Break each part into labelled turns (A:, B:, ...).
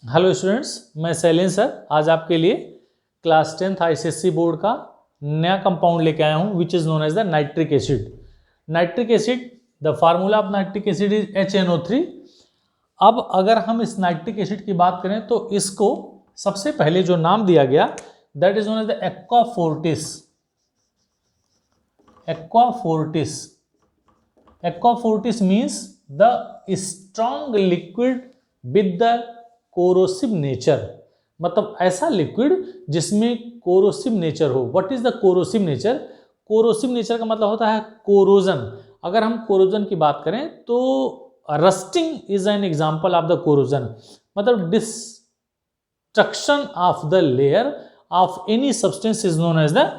A: Hello students, मैं Shailendra sir आज आपके लिए क्लास 10th आईसीएसई बोर्ड का नया कंपाउंड लेके आया हूँ which is known as the nitric acid. Nitric acid, the formula of nitric acid is HNO3। अब अगर हम इस नाइट्रिक एसिड की बात करें तो इसको सबसे पहले जो नाम दिया गया that is known as the aqua fortis. Aqua fortis, aqua fortis means the strong liquid with the corrosive nature, मतलब ऐसा लिक्विड जिसमें कोरोसिव नेचर हो। What is the corrosive nature? Corrosive nature का मतलब होता है कोरोजन। अगर हम कोरोजन की बात करें तो rusting is an example of the corrosion, मतलब destruction of the layer of any substance is known as the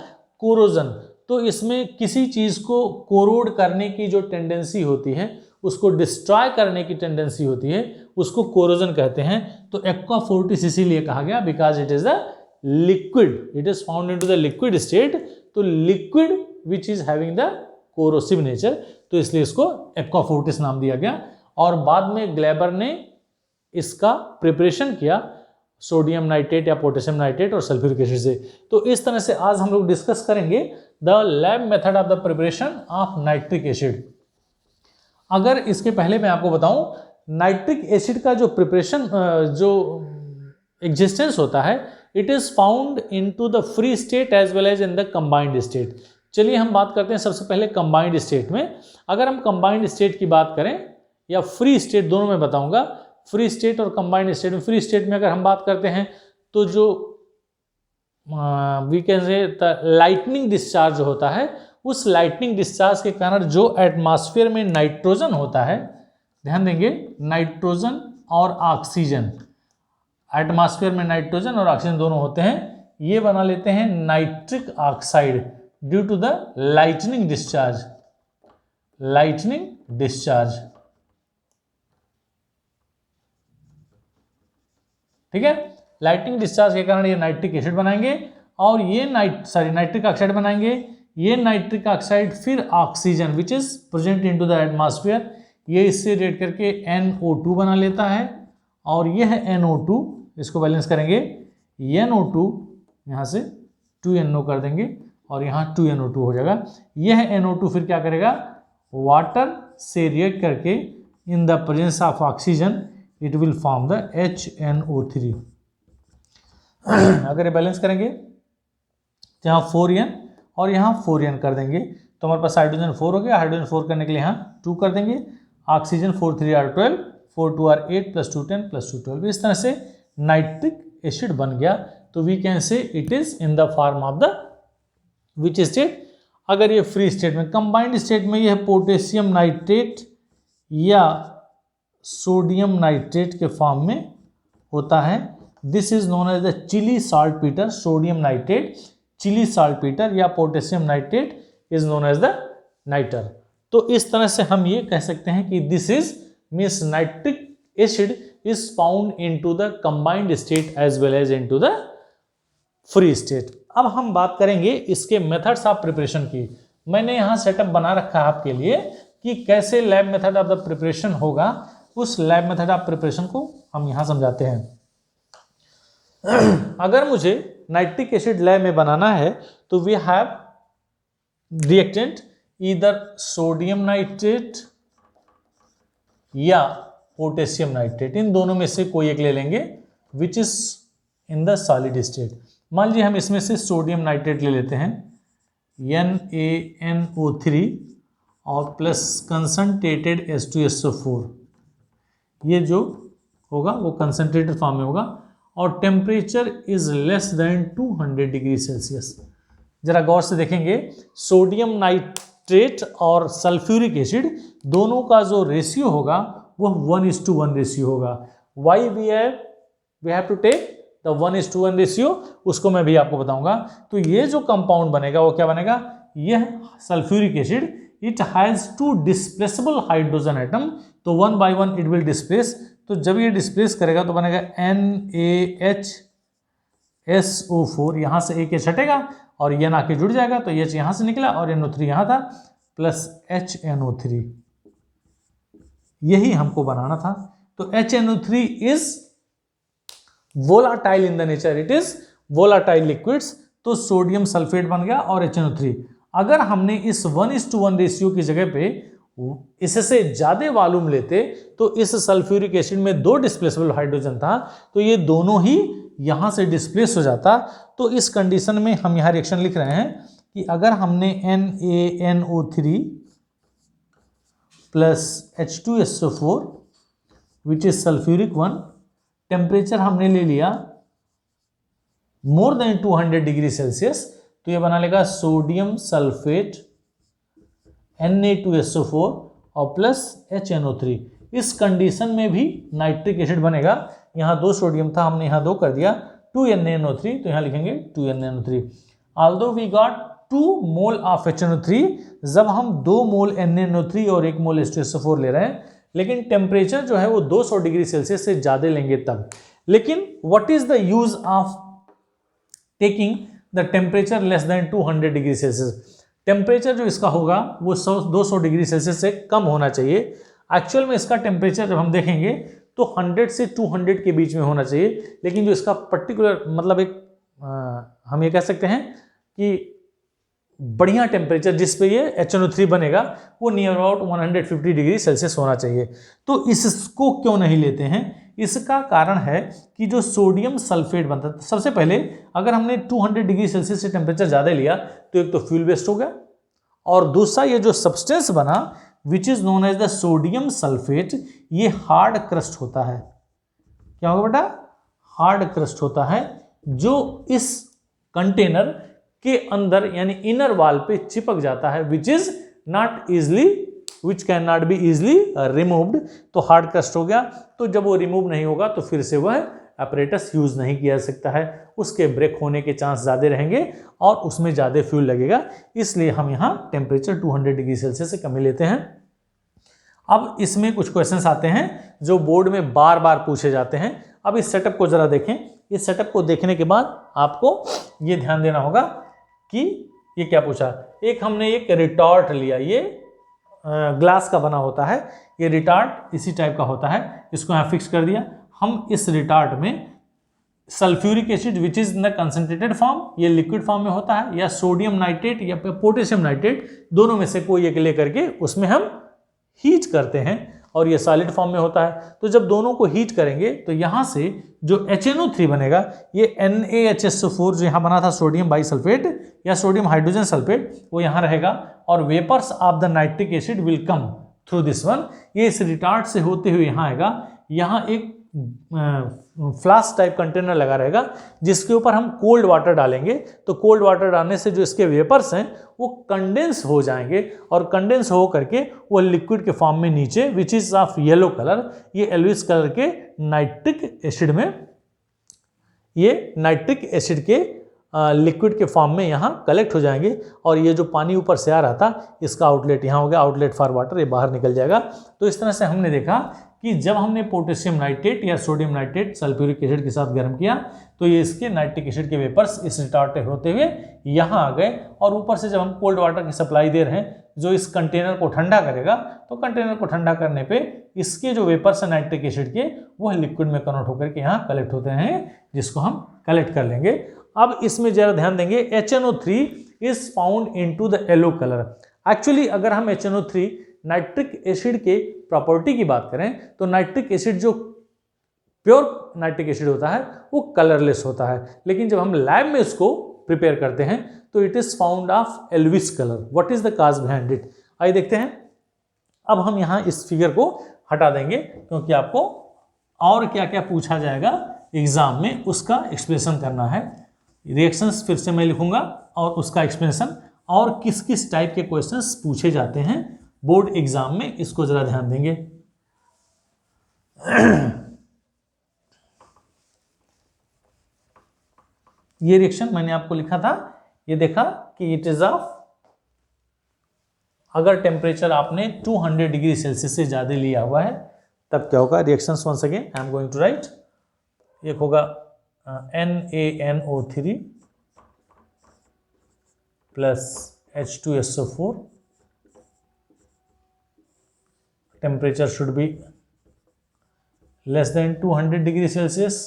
A: corrosion. तो इसमें किसी चीज को कोरोड करने की जो टेंडेंसी होती है, उसको डिस्ट्रॉय करने की टेंडेंसी होती है, उसको कोरोजन कहते हैं। तो एक्वा फोर्टिस इसीलिए कहा गया because it is the liquid, it is found into the liquid state. तो liquid which is having the corrosive nature, तो इसलिए इसको एक्वा फोर्टिस नाम दिया गया। और बाद में ग्लेबर ने इसका प्रिपरेशन किया सोडियम नाइट्रेट या पोटेशियम नाइट्रेट और सल्फ्यूरिक एसिड से। तो इस तरह से आज हम लोग डिस्कस करेंगे the lab method of the preparation of nitric acid. अगर इसके पहले मैं आपको बताऊं, नाइट्रिक एसिड का जो प्रिपरेशन जो एग्जिस्टेंस होता है, it is found into the free state as well as in the combined state. चलिए हम बात करते हैं सबसे पहले कंबाइंड स्टेट में। अगर हम कंबाइंड स्टेट की बात करें या फ्री स्टेट, दोनों में बताऊंगा, फ्री स्टेट और कंबाइंड स्टेट में। फ्री स्टेट में अगर हम बात करते हैं तो जो we can say lightning discharge होता है, उस लाइटनिंग डिस्चार्ज के कारण जो एटमॉस्फेयर में नाइट्रोजन होता है, ध्यान देंगे, नाइट्रोजन और ऑक्सीजन, एटमॉस्फेयर में नाइट्रोजन और ऑक्सीजन दोनों होते हैं, ये बना लेते हैं nitric oxide due to the lightning discharge. Lightning discharge, ठीक है, लाइटनिंग डिस्चार्ज के कारण ये नाइट्रिक एसिड बनाएंगे और ये नाइट्रिक ऑक्साइड बनाएंगे। ये नाइट्रिक ऑक्साइड फिर oxygen which is present into the atmosphere, ये इससे रिएक्ट करके NO2 बना लेता है और यह NO2, इसको बैलेंस करेंगे, NO2 यहाँ से 2NO कर देंगे और यहाँ 2NO2 हो जाएगा। यह NO2 फिर क्या करेगा, वाटर से रिएक्ट करके इन the presence of oxygen it will form the HNO3। अगर ये बैलेंस करेंगे तो यहाँ 4N और यहाँ 4N कर देंगे तो हमारे पास हाइड्रोजन 4 हो गया। हाइड्रोजन 4 करने के लिए यहाँ 2 कर देंगे, ऑक्सीजन 4 3 are 12, 4 2 are 8 + 2 10 + 2 12। इस तरह से नाइट्रिक एसिड बन गया। तो we can say it is in the form of the which state. अगर ये फ्री स्टेट में, कंबाइंड स्टेट में यह पोटेशियम नाइट्रेट या सोडियम नाइट्रेट के फॉर्म में होता है। This is known as the Chile saltpetre. Sodium nitrate, Chile saltpetre या potassium nitrate is known as the nitre. तो इस तरह से हम ये कह सकते हैं कि this is means nitric acid is found into the combined state as well as into the free state. अब हम बात करेंगे इसके मेथड्स ऑफ प्रिपरेशन की। मैंने यहाँ सेटअप बना रखा है आपके लिए कि कैसे lab method of the preparation होगा। उस लैब मेथड ऑफ प्रिपरेशन को हम यहाँ समझाते हैं। अगर मुझे नाइट्रिक एसिड लैब में बनाना है तो we have reactant either sodium nitrate या पोटेशियम नाइट्रेट, इन दोनों में से कोई एक ले लेंगे which is in the solid state. मान लीजिए हम इसमें से सोडियम नाइट्रेट ले लेते हैं, NaNO3 और प्लस कंसंट्रेटेड H2SO4। ये जो होगा वो कंसंट्रेटेड फॉर्म में होगा और temperature is less than 200 degree Celsius. जरा गौर से देखेंगे, सोडियम नाइट्रेट और सल्फ्यूरिक एसिड दोनों का जो रेशियो होगा वो 1:1 रेशियो होगा। Why we have to take the 1:1 ratio, उसको मैं भी आपको बताऊंगा। तो ये जो कंपाउंड बनेगा वो क्या बनेगा, यह sulphuric acid, it has 2 displaceable hydrogen atom, तो 1 by 1 इट विल डिस्प्लेस। तो जब ये डिस्प्लेस करेगा तो बनेगा NaHSO4, यहाँ से एक H हटेगा और ये आके जुड़ जाएगा, तो H यहाँ से निकला और NO3 यहाँ था, प्लस HNO3। यही हमको बनाना था। तो HNO3 is volatile in the nature, it is volatile liquids. तो सोडियम सल्फेट बन गया और HNO3। अगर हमने इस 1:1 रेशियो की जगह पे इससे ज्यादा वॉल्यूम लेते तो इस सल्फ्यूरिक एसिड में 2 डिस्प्लेसेबल हाइड्रोजन था, तो ये दोनों ही यहां से डिस्प्लेस हो जाता। तो इस कंडीशन में हम यहां रिएक्शन लिख रहे हैं कि अगर हमने NaNO3 plus H2SO4 which is sulphuric 1, temperature हमने ले लिया मोर देन 200 डिग्री सेल्सियस, तो ये बना लेगा सोडियम सल्फेट Na2SO4 और प्लस HNO3। इस कंडीशन में भी नाइट्रिक एसिड बनेगा। यहाँ 2 सोडियम था, हमने यहाँ 2 कर दिया, 2NaNO3, तो यहाँ लिखेंगे 2NaNO3। Although we got 2 mole of HNO3, जब हम 2 मोल NaNO3 और 1 मोल H2SO4 ले रहे हैं, लेकिन टेम्परेचर जो है वो 200 डिग्री सेल्सियस से ज़्यादा लेंगे तब। लेकिन what is the use of taking the temperature less than 200 degree Celsius? Temperature जो इसका होगा वो 200 डिग्री सेल्सियस से कम होना चाहिए। एक्चुअल में इसका टेम्परेचर जब हम देखेंगे तो 100 से 200 के बीच में होना चाहिए, लेकिन जो इसका पर्टिकुलर मतलब एक हम ये कह सकते हैं कि बढ़िया टेम्परेचर जिस पे ये HNO3 बनेगा वो नियर अबाउट 150 डिग्री सेल्सियस होना चाहिए। तो इसको क्यों नहीं लेते हैं? इसका कारण है कि जो सोडियम सल्फेट बनता है, सबसे पहले अगर हमने 200 डिग्री सेल्सियस से टेम्परेचर ज़्यादा लिया तो एक तो फ्यूल वेस्ट हो गया, और दूसरा ये जो सब्सटेंस बना which is known as the sodium sulphate, ये हार्ड क्रस्ट होता है। क्या होगा बेटा? हार्ड क्रस्ट होता है जो इस कंटेनर के अंदर यानी इनर वॉल पे चिपक जाता है, which can not be easily removed. तो हार्ड क्रस्ट हो गया, तो जब वो रिमूव नहीं होगा तो फिर से वह अपरेटस यूज नहीं किया जा सकता है, उसके ब्रेक होने के चांस ज़्यादा रहेंगे और उसमें ज़्यादा फ्यूल लगेगा। इसलिए हम यहाँ टेम्परेचर 200 डिग्री सेल्सियस से कम ही लेते हैं। अब इसमें कुछ क्वेश्चंस आते हैं जो बोर्ड में बार बार पूछे जाते हैं। अब इस सेटअप को जरा देखें। इस सेटअप को देखने के बाद आपको ये ध्यान देना होगा कि ये क्या पूछा। एक हमने एक रिटार्ट लिया, ये ग्लास का बना होता है, ये रिटार्ट इसी टाइप का होता है, इसको यहाँ फिक्स कर दिया। हम इस रिटार्ट में sulphuric acid which is in the concentrated form, ये लिक्विड फॉर्म में होता है, या सोडियम नाइट्रेट या पोटेशियम नाइट्रेट, दोनों में से कोई एक लेकर के उसमें हम हीट करते हैं और ये सॉलिड फॉर्म में होता है। तो जब दोनों को हीट करेंगे तो यहाँ से जो HNO3 बनेगा, ये NaHSO4 जो यहाँ बना था सोडियम बाइसल्फेट या सोडियम हाइड्रोजन सल्फेट, वो यहाँ रहेगा और vapours of the nitric acid will come through this one. ये इस रिटार्ट से होते हुए यहाँ आएगा। यहाँ एक फ्लास्क टाइप कंटेनर लगा रहेगा जिसके ऊपर हम कोल्ड वाटर डालेंगे। तो कोल्ड वाटर डालने से जो इसके वेपर्स हैं वो कंडेंस हो जाएंगे और कंडेंस हो करके वो लिक्विड के फॉर्म में नीचे विच इज ऑफ येलो कलर, ये एल्विस कलर के नाइट्रिक एसिड में, ये नाइट्रिक एसिड के लिक्विड के फॉर्म में यहाँ कलेक्ट हो जाएंगे। और ये जो पानी ऊपर से आ रहा था इसका आउटलेट यहाँ हो गया, आउटलेट फॉर वाटर, ये बाहर निकल जाएगा। तो इस तरह से हमने देखा कि जब हमने पोटेशियम नाइट्रेट या सोडियम नाइट्रेट सल्फ्यूरिक एसिड के साथ गर्म किया तो ये इसके नाइट्रिक एसिड के वेपर्स इस रिटार्ट होते हुए यहाँ आ गए, और ऊपर से जब हम कोल्ड वाटर की सप्लाई दे रहे हैं जो इस कंटेनर को ठंडा करेगा, तो कंटेनर को ठंडा करने पे इसके जो वेपर्स हैं नाइट्रिक एसिड के वो लिक्विड में कन्वर्ट होकर के यहाँ कलेक्ट होते हैं, जिसको हम कलेक्ट कर लेंगे। अब इसमें जरा ध्यान देंगे, HNO3 is found into the yellow colour. Actually अगर हम HNO3 नाइट्रिक एसिड के प्रॉपर्टी की बात करें तो नाइट्रिक एसिड जो प्योर नाइट्रिक एसिड होता है वो कलरलेस होता है, लेकिन जब हम लैब में इसको प्रिपेयर करते हैं तो it is found of Elvis colour. What is the cause behind it, आइए देखते हैं। अब हम यहाँ इस फिगर को हटा देंगे क्योंकि आपको और क्या क्या पूछा जाएगा एग्जाम में उसका एक्सप्लेनेशन करना है। रिएक्शंस फिर से मैं लिखूंगा और उसका एक्सप्लेनेशन और किस किस टाइप के क्वेश्चंस पूछे जाते हैं बोर्ड एग्जाम में, इसको जरा ध्यान देंगे। ये रिएक्शन मैंने आपको लिखा था, ये देखा कि इट इज ऑफ, अगर टेम्परेचर आपने 200 डिग्री सेल्सियस से ज़्यादा लिया हुआ है तब क्या होगा। Reactions once again I am going to write. एक होगा NaNO3 plus H2SO4, temperature should be less than 200 degree Celsius.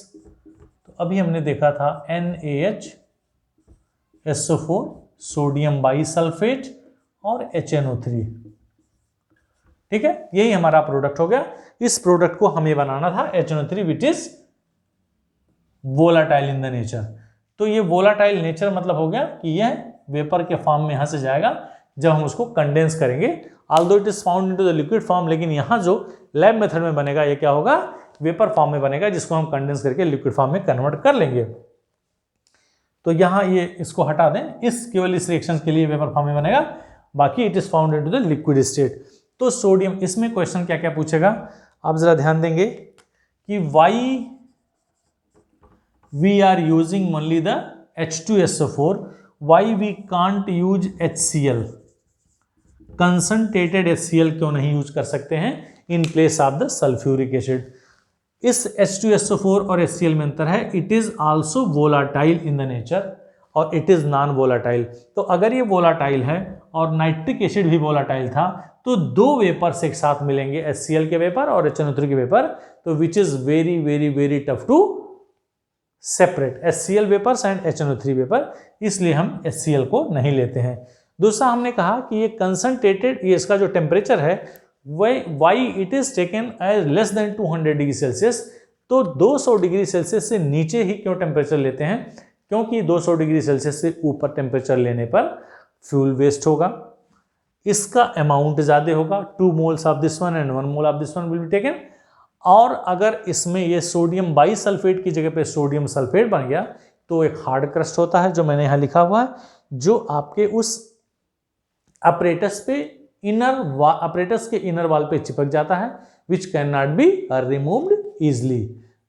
A: अभी हमने देखा था NaHSO4 सोडियम बाईसल्फेट और HNO3, ठीक है, यही हमारा प्रोडक्ट हो गया। इस प्रोडक्ट को हमें बनाना था HNO3 which is volatile in the nature. तो ये वोलाटाइल नेचर मतलब हो गया कि यह वेपर के फॉर्म में यहां से जाएगा जब हम उसको कंडेंस करेंगे, although it is found into the liquid form, लेकिन यहां जो लैब मेथड में बनेगा ये क्या होगा, वेपर फॉर्म में बनेगा, जिसको हम कंडेंस करके लिक्विड फॉर्म में कन्वर्ट कर लेंगे। तो यहां ये इसको हटा दें, केवल इस रिएक्शन के लिए वेपर फॉर्म में बनेगा, बाकी it is found into the liquid state. तो सोडियम, इसमें क्वेश्चन क्या क्या पूछेगा आप जरा ध्यान देंगे कि why we are using only the H2SO4, why we can't use HCl, concentrated HCl क्यों नहीं यूज कर सकते हैं in place of the sulphuric acid. इस H2SO4 और HCl में अंतर है, it is also volatile in the nature और इट इज नॉन वोलाटाइल। तो अगर ये वोलाटाइल है और नाइट्रिक एसिड भी वोलाटाइल था, तो दो वेपर्स एक साथ मिलेंगे, HCl के वेपर और HNO3 के वेपर, तो which is very very very tough to separate HCl vapours and HNO3 vapour, इसलिए हम HCl को नहीं लेते हैं। दूसरा हमने कहा कि ये कंसंट्रेटेड, ये इसका जो टेम्परेचर है why it is taken as less than 200 degree Celsius. तो 200 डिग्री सेल्सियस से नीचे ही क्यों टेम्परेचर लेते हैं, क्योंकि 200 डिग्री सेल्सियस से ऊपर टेम्परेचर लेने पर फ्यूल वेस्ट होगा, इसका अमाउंट ज़्यादा होगा, 2 moles of this one and 1 mole of this one will be taken. और अगर इसमें ये सोडियम बाईसल्फेट की जगह पे सोडियम सल्फेट बन गया तो एक हार्ड क्रस्ट होता है, जो मैंने यहाँ लिखा हुआ है, जो आपके उस अपरेटस पे अपरेटस के इनर वॉल पे चिपक जाता है, which can not be removed easily.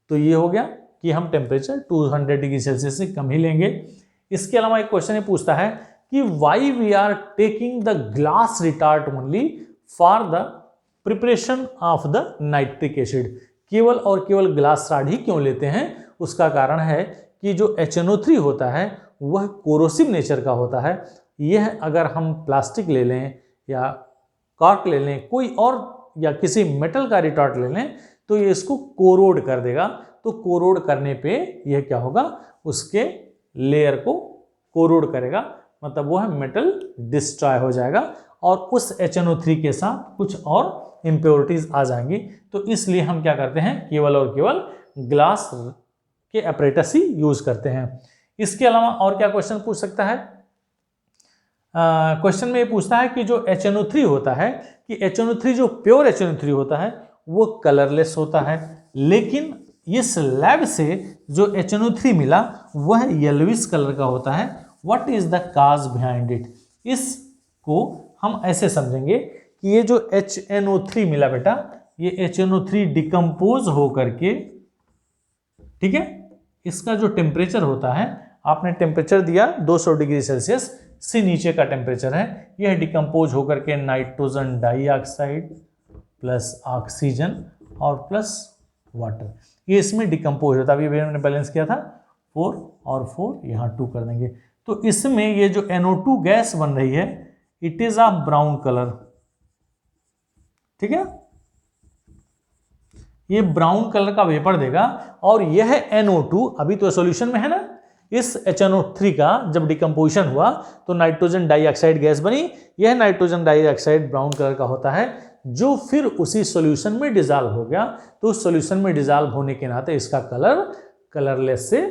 A: तो ये हो गया कि हम टेम्परेचर 200 डिग्री सेल्सियस से कम ही लेंगे। इसके अलावा एक क्वेश्चन ये पूछता है कि why we are taking the glass retort only for the preparation of the nitric acid, केवल और केवल ग्लास रॉड ही क्यों लेते हैं। उसका कारण है कि जो HNO3 होता है वह कोरोसिव नेचर का होता है। यह अगर हम प्लास्टिक ले लें या कॉर्क ले लें, कोई और या किसी मेटल का रिटार्ट ले लें, तो ये इसको कोरोड कर देगा। तो कोरोड करने पे यह क्या होगा, उसके लेयर को कोरोड करेगा, मतलब वह मेटल डिस्ट्रॉय हो जाएगा और उस HNO3 के साथ कुछ और इम्प्योरिटीज आ जाएंगी। तो इसलिए हम क्या करते हैं, केवल और केवल ग्लास के अपरेटस ही यूज करते हैं। इसके अलावा और क्या क्वेश्चन पूछ सकता है, क्वेश्चन में ये पूछता है कि जो HNO3 होता है, कि HNO3 जो प्योर HNO3 होता है वो कलरलेस होता है, लेकिन इस लैब से जो HNO3 मिला वह येलोइश कलर का होता है। What is the cause behind it. इसको हम ऐसे समझेंगे कि ये जो HNO3 मिला बेटा, ये HNO3 डिकम्पोज हो करके, ठीक है, इसका जो टेम्परेचर होता है, आपने टेम्परेचर दिया 200 डिग्री सेल्सियस से नीचे का टेम्परेचर है, यह डिकम्पोज होकर के नाइट्रोजन डाइऑक्साइड प्लस ऑक्सीजन और प्लस वाटर, ये इसमें डिकम्पोज होता है। अभी हमने बैलेंस किया था 4 और 4, यहाँ 2 कर देंगे। तो इसमें ये जो NO2 गैस बन रही है, it is of brown colour, ठीक है, ये ब्राउन कलर का वेपर देगा। और यह NO2 अभी तो सॉल्यूशन में है ना, इस HNO3 का जब डिकम्पोजिशन हुआ तो नाइट्रोजन डाइऑक्साइड गैस बनी। यह नाइट्रोजन डाइऑक्साइड ब्राउन कलर का होता है, जो फिर उसी सॉल्यूशन में डिसॉल्व हो गया। तो उस सॉल्यूशन में डिसॉल्व होने के नाते इसका कलर कलरलेस से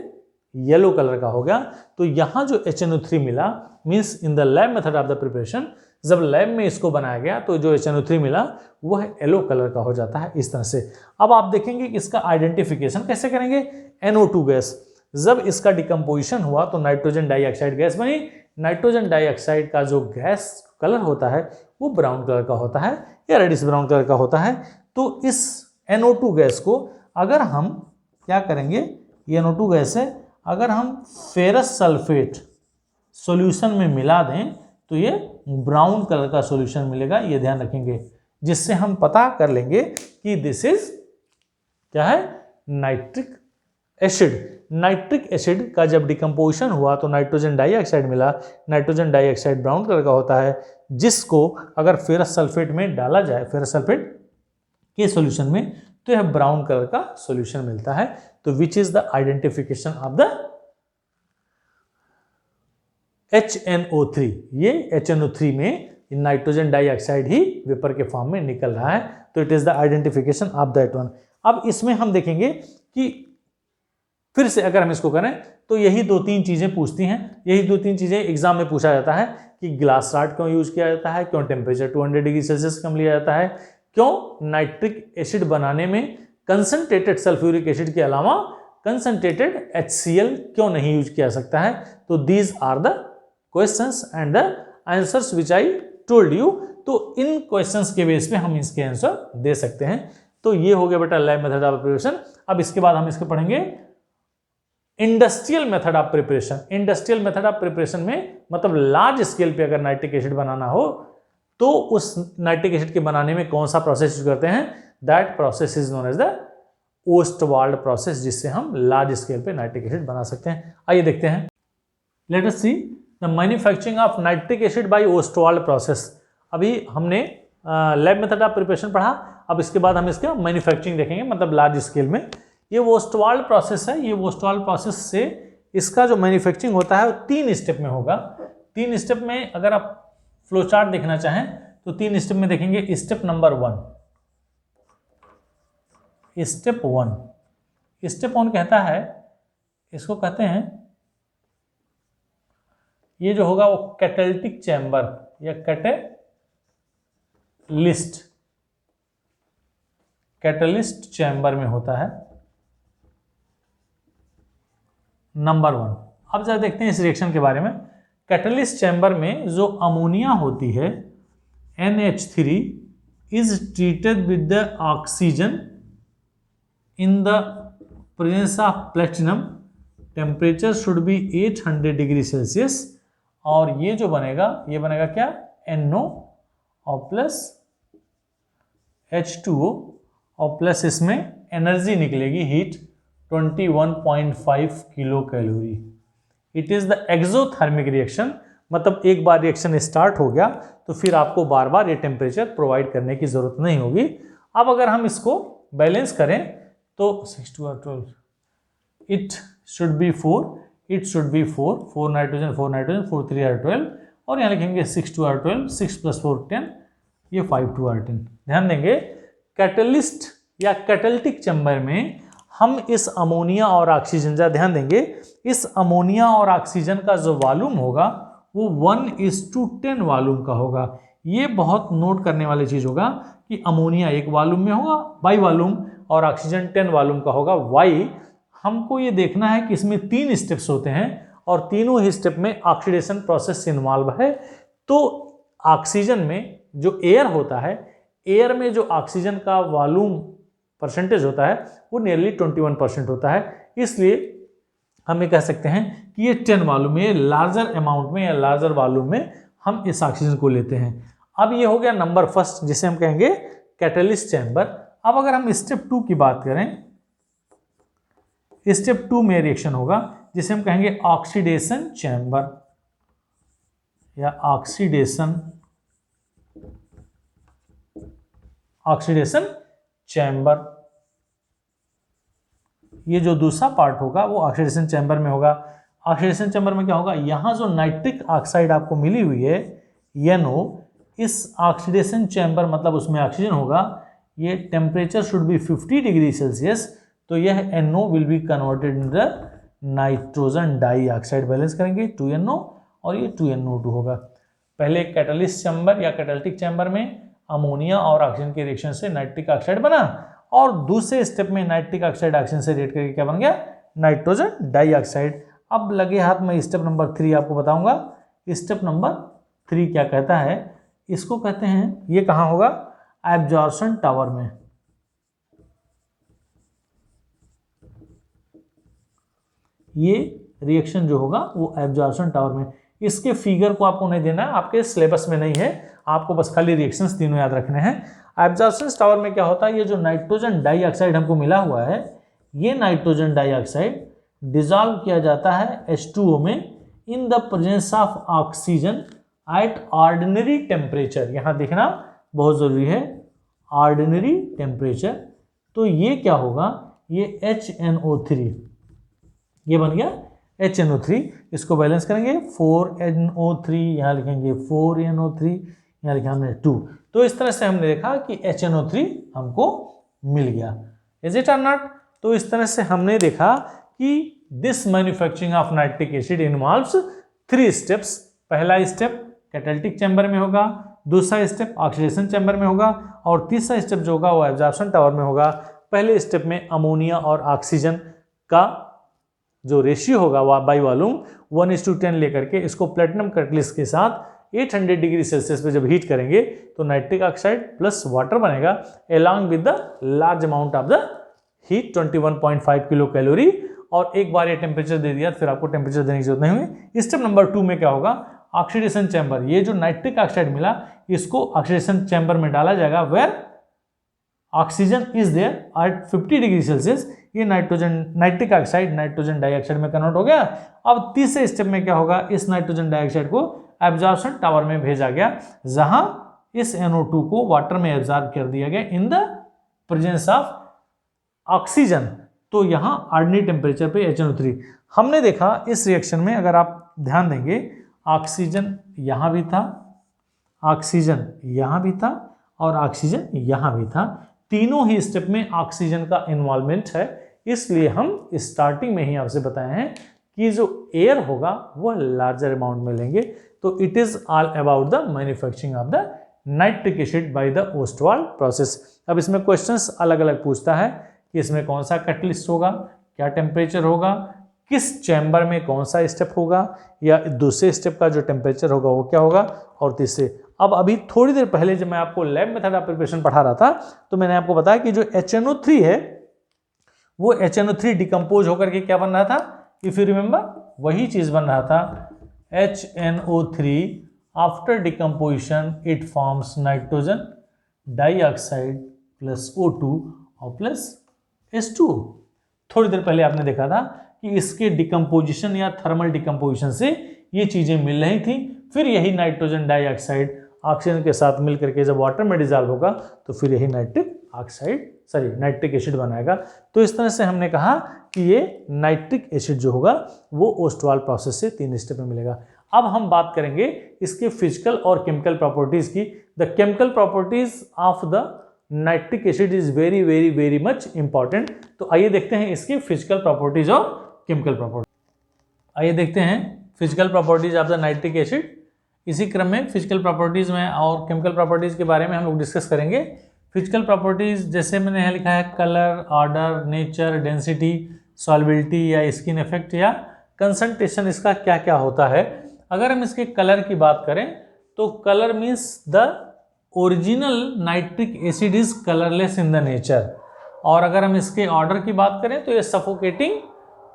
A: येलो कलर का हो गया। तो यहाँ जो HNO3 मिला means in the lab method of the preparation, जब लैब में इसको बनाया गया तो जो HNO3 मिला वह येलो कलर का हो जाता है, इस तरह से। अब आप देखेंगे कि इसका आइडेंटिफिकेशन कैसे करेंगे। NO2 गैस जब इसका डिकम्पोजिशन हुआ तो नाइट्रोजन डाइऑक्साइड गैस बनी। नाइट्रोजन डाइऑक्साइड का जो गैस कलर होता है वो ब्राउन कलर का होता है या रेडिश ब्राउन कलर का होता है। तो इस NO2 गैस को अगर हम क्या करेंगे, ये NO2 गैस है, अगर हम फेरस सल्फेट सॉल्यूशन में मिला दें तो ये ब्राउन कलर का सॉल्यूशन मिलेगा, ये ध्यान रखेंगे, जिससे हम पता कर लेंगे कि दिस इज क्या है, नाइट्रिक एसिड। नाइट्रिक एसिड का जब डिकम्पोजिशन हुआ तो नाइट्रोजन डाइऑक्साइड मिला। नाइट्रोजन डाइऑक्साइड ब्राउन कलर का होता है, जिसको अगर फेरस सल्फेट में डाला जाए, फेरस सल्फेट के सॉल्यूशन में, तो यह ब्राउन कलर का सॉल्यूशन मिलता है। तो which is the identification of the HNO3, ये HNO3 में नाइट्रोजन डाइऑक्साइड ही वेपर के फॉर्म में निकल रहा है, तो it is the identification of that one. अब इसमें हम देखेंगे कि फिर से अगर हम इसको करें तो यही 2-3 चीजें पूछती हैं, यही 2-3 चीजें एग्जाम में पूछा जाता है कि ग्लास रॉड क्यों यूज किया जाता है, क्यों टेम्परेचर 200 डिग्री सेल्सियस कम लिया जाता है, क्यों नाइट्रिक एसिड बनाने में कंसंट्रेटेड सल्फ्यूरिक एसिड के अलावा कंसंट्रेटेड HCl क्यों नहीं यूज किया सकता है। तो these are the questions and the answers which I told you. तो इन क्वेश्चंस के बेस पे हम इसके आंसर दे सकते हैं। तो ये हो गया बेटा लैब मेथड ऑफ प्रिपरेशन। अब इसके बाद हम इसको पढ़ेंगे industrial method of preparation. Industrial method of preparation में मतलब लार्ज स्केल पे अगर नाइट्रिक एसिड बनाना हो तो उस नाइट्रिक एसिड के बनाने में कौन सा प्रोसेस यूज करते हैं, that process is known as the Ostwald process, जिससे हम लार्ज स्केल पे नाइट्रिक एसिड बना सकते हैं। आइए देखते हैं, let us see the manufacturing of nitric acid by Ostwald process. अभी हमने लैब मेथड ऑफ प्रिपरेशन पढ़ा, अब इसके बाद हम इसका मैन्युफैक्चरिंग देखेंगे, मतलब लार्ज स्केल में। ये ओस्टवाल्ड प्रोसेस है, ये ओस्टवाल्ड प्रोसेस से इसका जो मैन्युफैक्चरिंग होता है वो 3 स्टेप में होगा। 3 स्टेप में अगर आप फ्लो चार्ट देखना चाहें तो 3 स्टेप में देखेंगे। स्टेप नंबर 1, स्टेप 1, स्टेप 1 कहता है, इसको कहते हैं, ये जो होगा वो कैटालिटिक चैम्बर या कैटलिस्ट चैम्बर में होता है, नंबर 1। अब जरा देखते हैं इस रिएक्शन के बारे में। कैटलिस्ट चैम्बर में जो अमोनिया होती है NH3 is treated with the oxygen in the presence of platinum, temperature should B 800 degree Celsius. और ये जो बनेगा, ये बनेगा क्या, NO और प्लस H2O और प्लस इसमें एनर्जी निकलेगी heat 21.5 kilo calorie. It is the exothermic reaction, मतलब एक बार रिएक्शन स्टार्ट हो गया तो फिर आपको बार बार ये टेम्परेचर प्रोवाइड करने की जरूरत नहीं होगी। अब अगर हम इसको बैलेंस करें तो 6 it should be 4, it should be 4 nitrogen 4 3 R12 और यहाँ लिखेंगे 6 2 R12, 6 + 4 10, ये 5 2 R10। ध्यान देंगे कैटलिस्ट या कैटालिटिक चैम्बर में हम इस अमोनिया और ऑक्सीजन, जरा ध्यान देंगे, इस अमोनिया और ऑक्सीजन का जो वॉल्यूम होगा वो 1:10 वॉल्यूम का होगा। ये बहुत नोट करने वाली चीज होगा कि अमोनिया एक वॉल्यूम में होगा बाई वॉल्यूम और ऑक्सीजन 10 वॉल्यूम का होगा। वाई हमको ये देखना है कि इसमें 3 स्टेप्स होते हैं और तीनों ही स्टेप में ऑक्सीडेशन प्रोसेस इन्वॉल्व है। तो ऑक्सीजन में जो एयर होता है, एयर में जो ऑक्सीजन का वॉल्यूम परसेंटेज होता है वो नियरली 21% होता है। इसलिए हम ये कह सकते हैं कि ये 10 वॉल्यूम में, लार्जर अमाउंट में या लार्जर वॉल्यूम में हम इस ऑक्सीजन को लेते हैं। अब ये हो गया नंबर फर्स्ट, जिसे हम कहेंगे कैटलिस्ट चैम्बर। अब अगर हम स्टेप 2 की बात करें, स्टेप 2 में रिएक्शन होगा जिसे हम कहेंगे ऑक्सीडेशन चैम्बर या ऑक्सीडेशन चैम्बर। ये जो दूसरा पार्ट होगा वो ऑक्सीडेशन चैम्बर में होगा। ऑक्सीडेशन चैम्बर में क्या होगा, यहाँ जो नाइट्रिक ऑक्साइड आपको मिली हुई है NO, इस ऑक्सीडेशन चैम्बर मतलब उसमें ऑक्सीजन होगा, ये temperature should B 50 degree Celsius, तो यह NO will be converted in the nitrogen dioxide. Balance करेंगे 2NO और ये 2NO2 होगा। पहले कैटालिस्ट चैम्बर या कैटालिटिक चैम्बर में अमोनिया और ऑक्सीजन के रिएक्शन से नाइट्रिक ऑक्साइड बना और दूसरे स्टेप में नाइट्रिक ऑक्साइड ऑक्सीजन से रिएक्ट करके क्या बन गया, नाइट्रोजन डाइऑक्साइड। अब लगे हाथ में स्टेप नंबर 3 आपको बताऊंगा। स्टेप नंबर 3 क्या कहता है, इसको कहते हैं, ये कहाँ होगा, एब्जॉर्प्शन टावर में। ये रिएक्शन जो होगा वो एब्जॉर्प्शन टावर में। इसके फिगर को आपको नहीं देना है, आपके सिलेबस में नहीं है, आपको बस खाली रिएक्शंस तीनों याद रखने हैं। एब्जॉर्प्शन टावर में क्या होता है, ये जो नाइट्रोजन डाइऑक्साइड हमको मिला हुआ है, ये नाइट्रोजन डाइऑक्साइड डिसॉल्व किया जाता है H2O में in the presence of oxygen at ordinary temperature. यहाँ देखना बहुत जरूरी है, ऑर्डिनरी टेम्परेचर तो ये क्या होगा, ये HNO3, ये बन गया HNO3। इसको बैलेंस करेंगे 4NO3, यहाँ लिखेंगे 4NO3, यहाँ लिखा हमने 2। तो इस तरह से हमने देखा कि HNO3 हमको मिल गया। Is it or not? तो इस तरह से हमने देखा कि this manufacturing of nitric acid involves 3 steps. पहला स्टेप कैटालिटिक चैम्बर में होगा, दूसरा स्टेप ऑक्सीडेशन चैम्बर में होगा, और तीसरा स्टेप जो होगा वो एब्जॉर्प्शन टावर में होगा। पहले स्टेप में अमोनिया और ऑक्सीजन का जो रेशियो होगा वो बाई वॉल्यूम 1:10 लेकर के इसको प्लेटिनम कैटलिस्ट के साथ 800 डिग्री सेल्सियस पे जब हीट करेंगे तो नाइट्रिक ऑक्साइड प्लस वाटर बनेगा, along with the large amount of the heat 21.5 kilo calorie. और एक बार ये टेम्परेचर दे दिया फिर आपको टेम्परेचर देने की जरूरत नहीं हुई। स्टेप नंबर 2 में क्या होगा, ऑक्सीडेशन चैम्बर। ये जो नाइट्रिक ऑक्साइड मिला इसको ऑक्सीडेशन चैम्बर में डाला जाएगा, where oxygen is there at 50 degree Celsius. ये नाइट्रिक ऑक्साइड नाइट्रोजन डाइऑक्साइड में कन्वर्ट हो गया। अब तीसरे स्टेप में क्या होगा, इस नाइट्रोजन डाइऑक्साइड को एब्जॉर्प्शन टावर में भेजा गया, जहां इस NO2 को वाटर में एब्जॉर्ब कर दिया गया इन द प्रेजेंस ऑफ ऑक्सीजन। तो यहां ऑर्डिनरी टेम्परेचर पे HNO3 हमने देखा। इस रिएक्शन में अगर आप ध्यान देंगे, ऑक्सीजन यहां भी था, ऑक्सीजन यहां भी था, और ऑक्सीजन यहां भी था। तीनों ही स्टेप में ऑक्सीजन का इन्वॉल्वमेंट है। इसलिए हम स्टार्टिंग में ही आपसे बताए हैं कि जो एयर होगा वो लार्जर अमाउंट में लेंगे। तो it is all about the manufacturing of the nitric acid by the Ostwald process. अब इसमें क्वेश्चंस अलग अलग पूछता है कि इसमें कौन सा कैटलिस्ट होगा, क्या टेम्परेचर होगा, किस चैम्बर में कौन सा स्टेप होगा, या दूसरे स्टेप का जो टेम्परेचर होगा वो क्या होगा, और तीसरे। अब अभी थोड़ी देर पहले जब मैं आपको लैब मेथड ऑफ प्रिपरेशन पढ़ा रहा था तो मैंने आपको बताया कि जो HNO3 है वो HNO3 डिकम्पोज होकर के क्या बन रहा था, इफ यू रिमेंबर, वही चीज बन रहा था HNO3 after decomposition it forms nitrogen dioxide plus O2 और प्लस H2। थोड़ी देर पहले आपने देखा था कि इसके डिकम्पोजिशन या थर्मल डिकम्पोजिशन से ये चीजें मिल रही थी। फिर यही नाइट्रोजन डाइऑक्साइड ऑक्सीजन के साथ मिलकर के जब वाटर में डिजॉल्व होगा तो फिर यही नाइट्रिक एसिड बनाएगा। तो इस तरह से हमने कहा कि ये नाइट्रिक एसिड जो होगा वो ओस्टवाल्ड प्रोसेस से 3 स्टेप में मिलेगा। अब हम बात करेंगे इसके फिजिकल और केमिकल प्रॉपर्टीज की। The chemical properties of the nitric acid is very very very much important. तो आइए देखते हैं इसकी फिजिकल प्रॉपर्टीज और केमिकल प्रॉपर्टीज। आइए देखते हैं physical properties of the nitric acid. इसी क्रम में फिजिकल प्रॉपर्टीज में और केमिकल प्रॉपर्टीज के बारे में हम लोग डिस्कस करेंगे। फिजिकल प्रॉपर्टीज जैसे मैंने यहाँ लिखा है colour, order, nature, density, solubility या स्किन इफेक्ट या कंसंट्रेशन, इसका क्या क्या होता है। अगर हम इसके कलर की बात करें तो colour means the original nitric acid is colourless in the nature. और अगर हम इसके ऑर्डर की बात करें तो ये सफोकेटिंग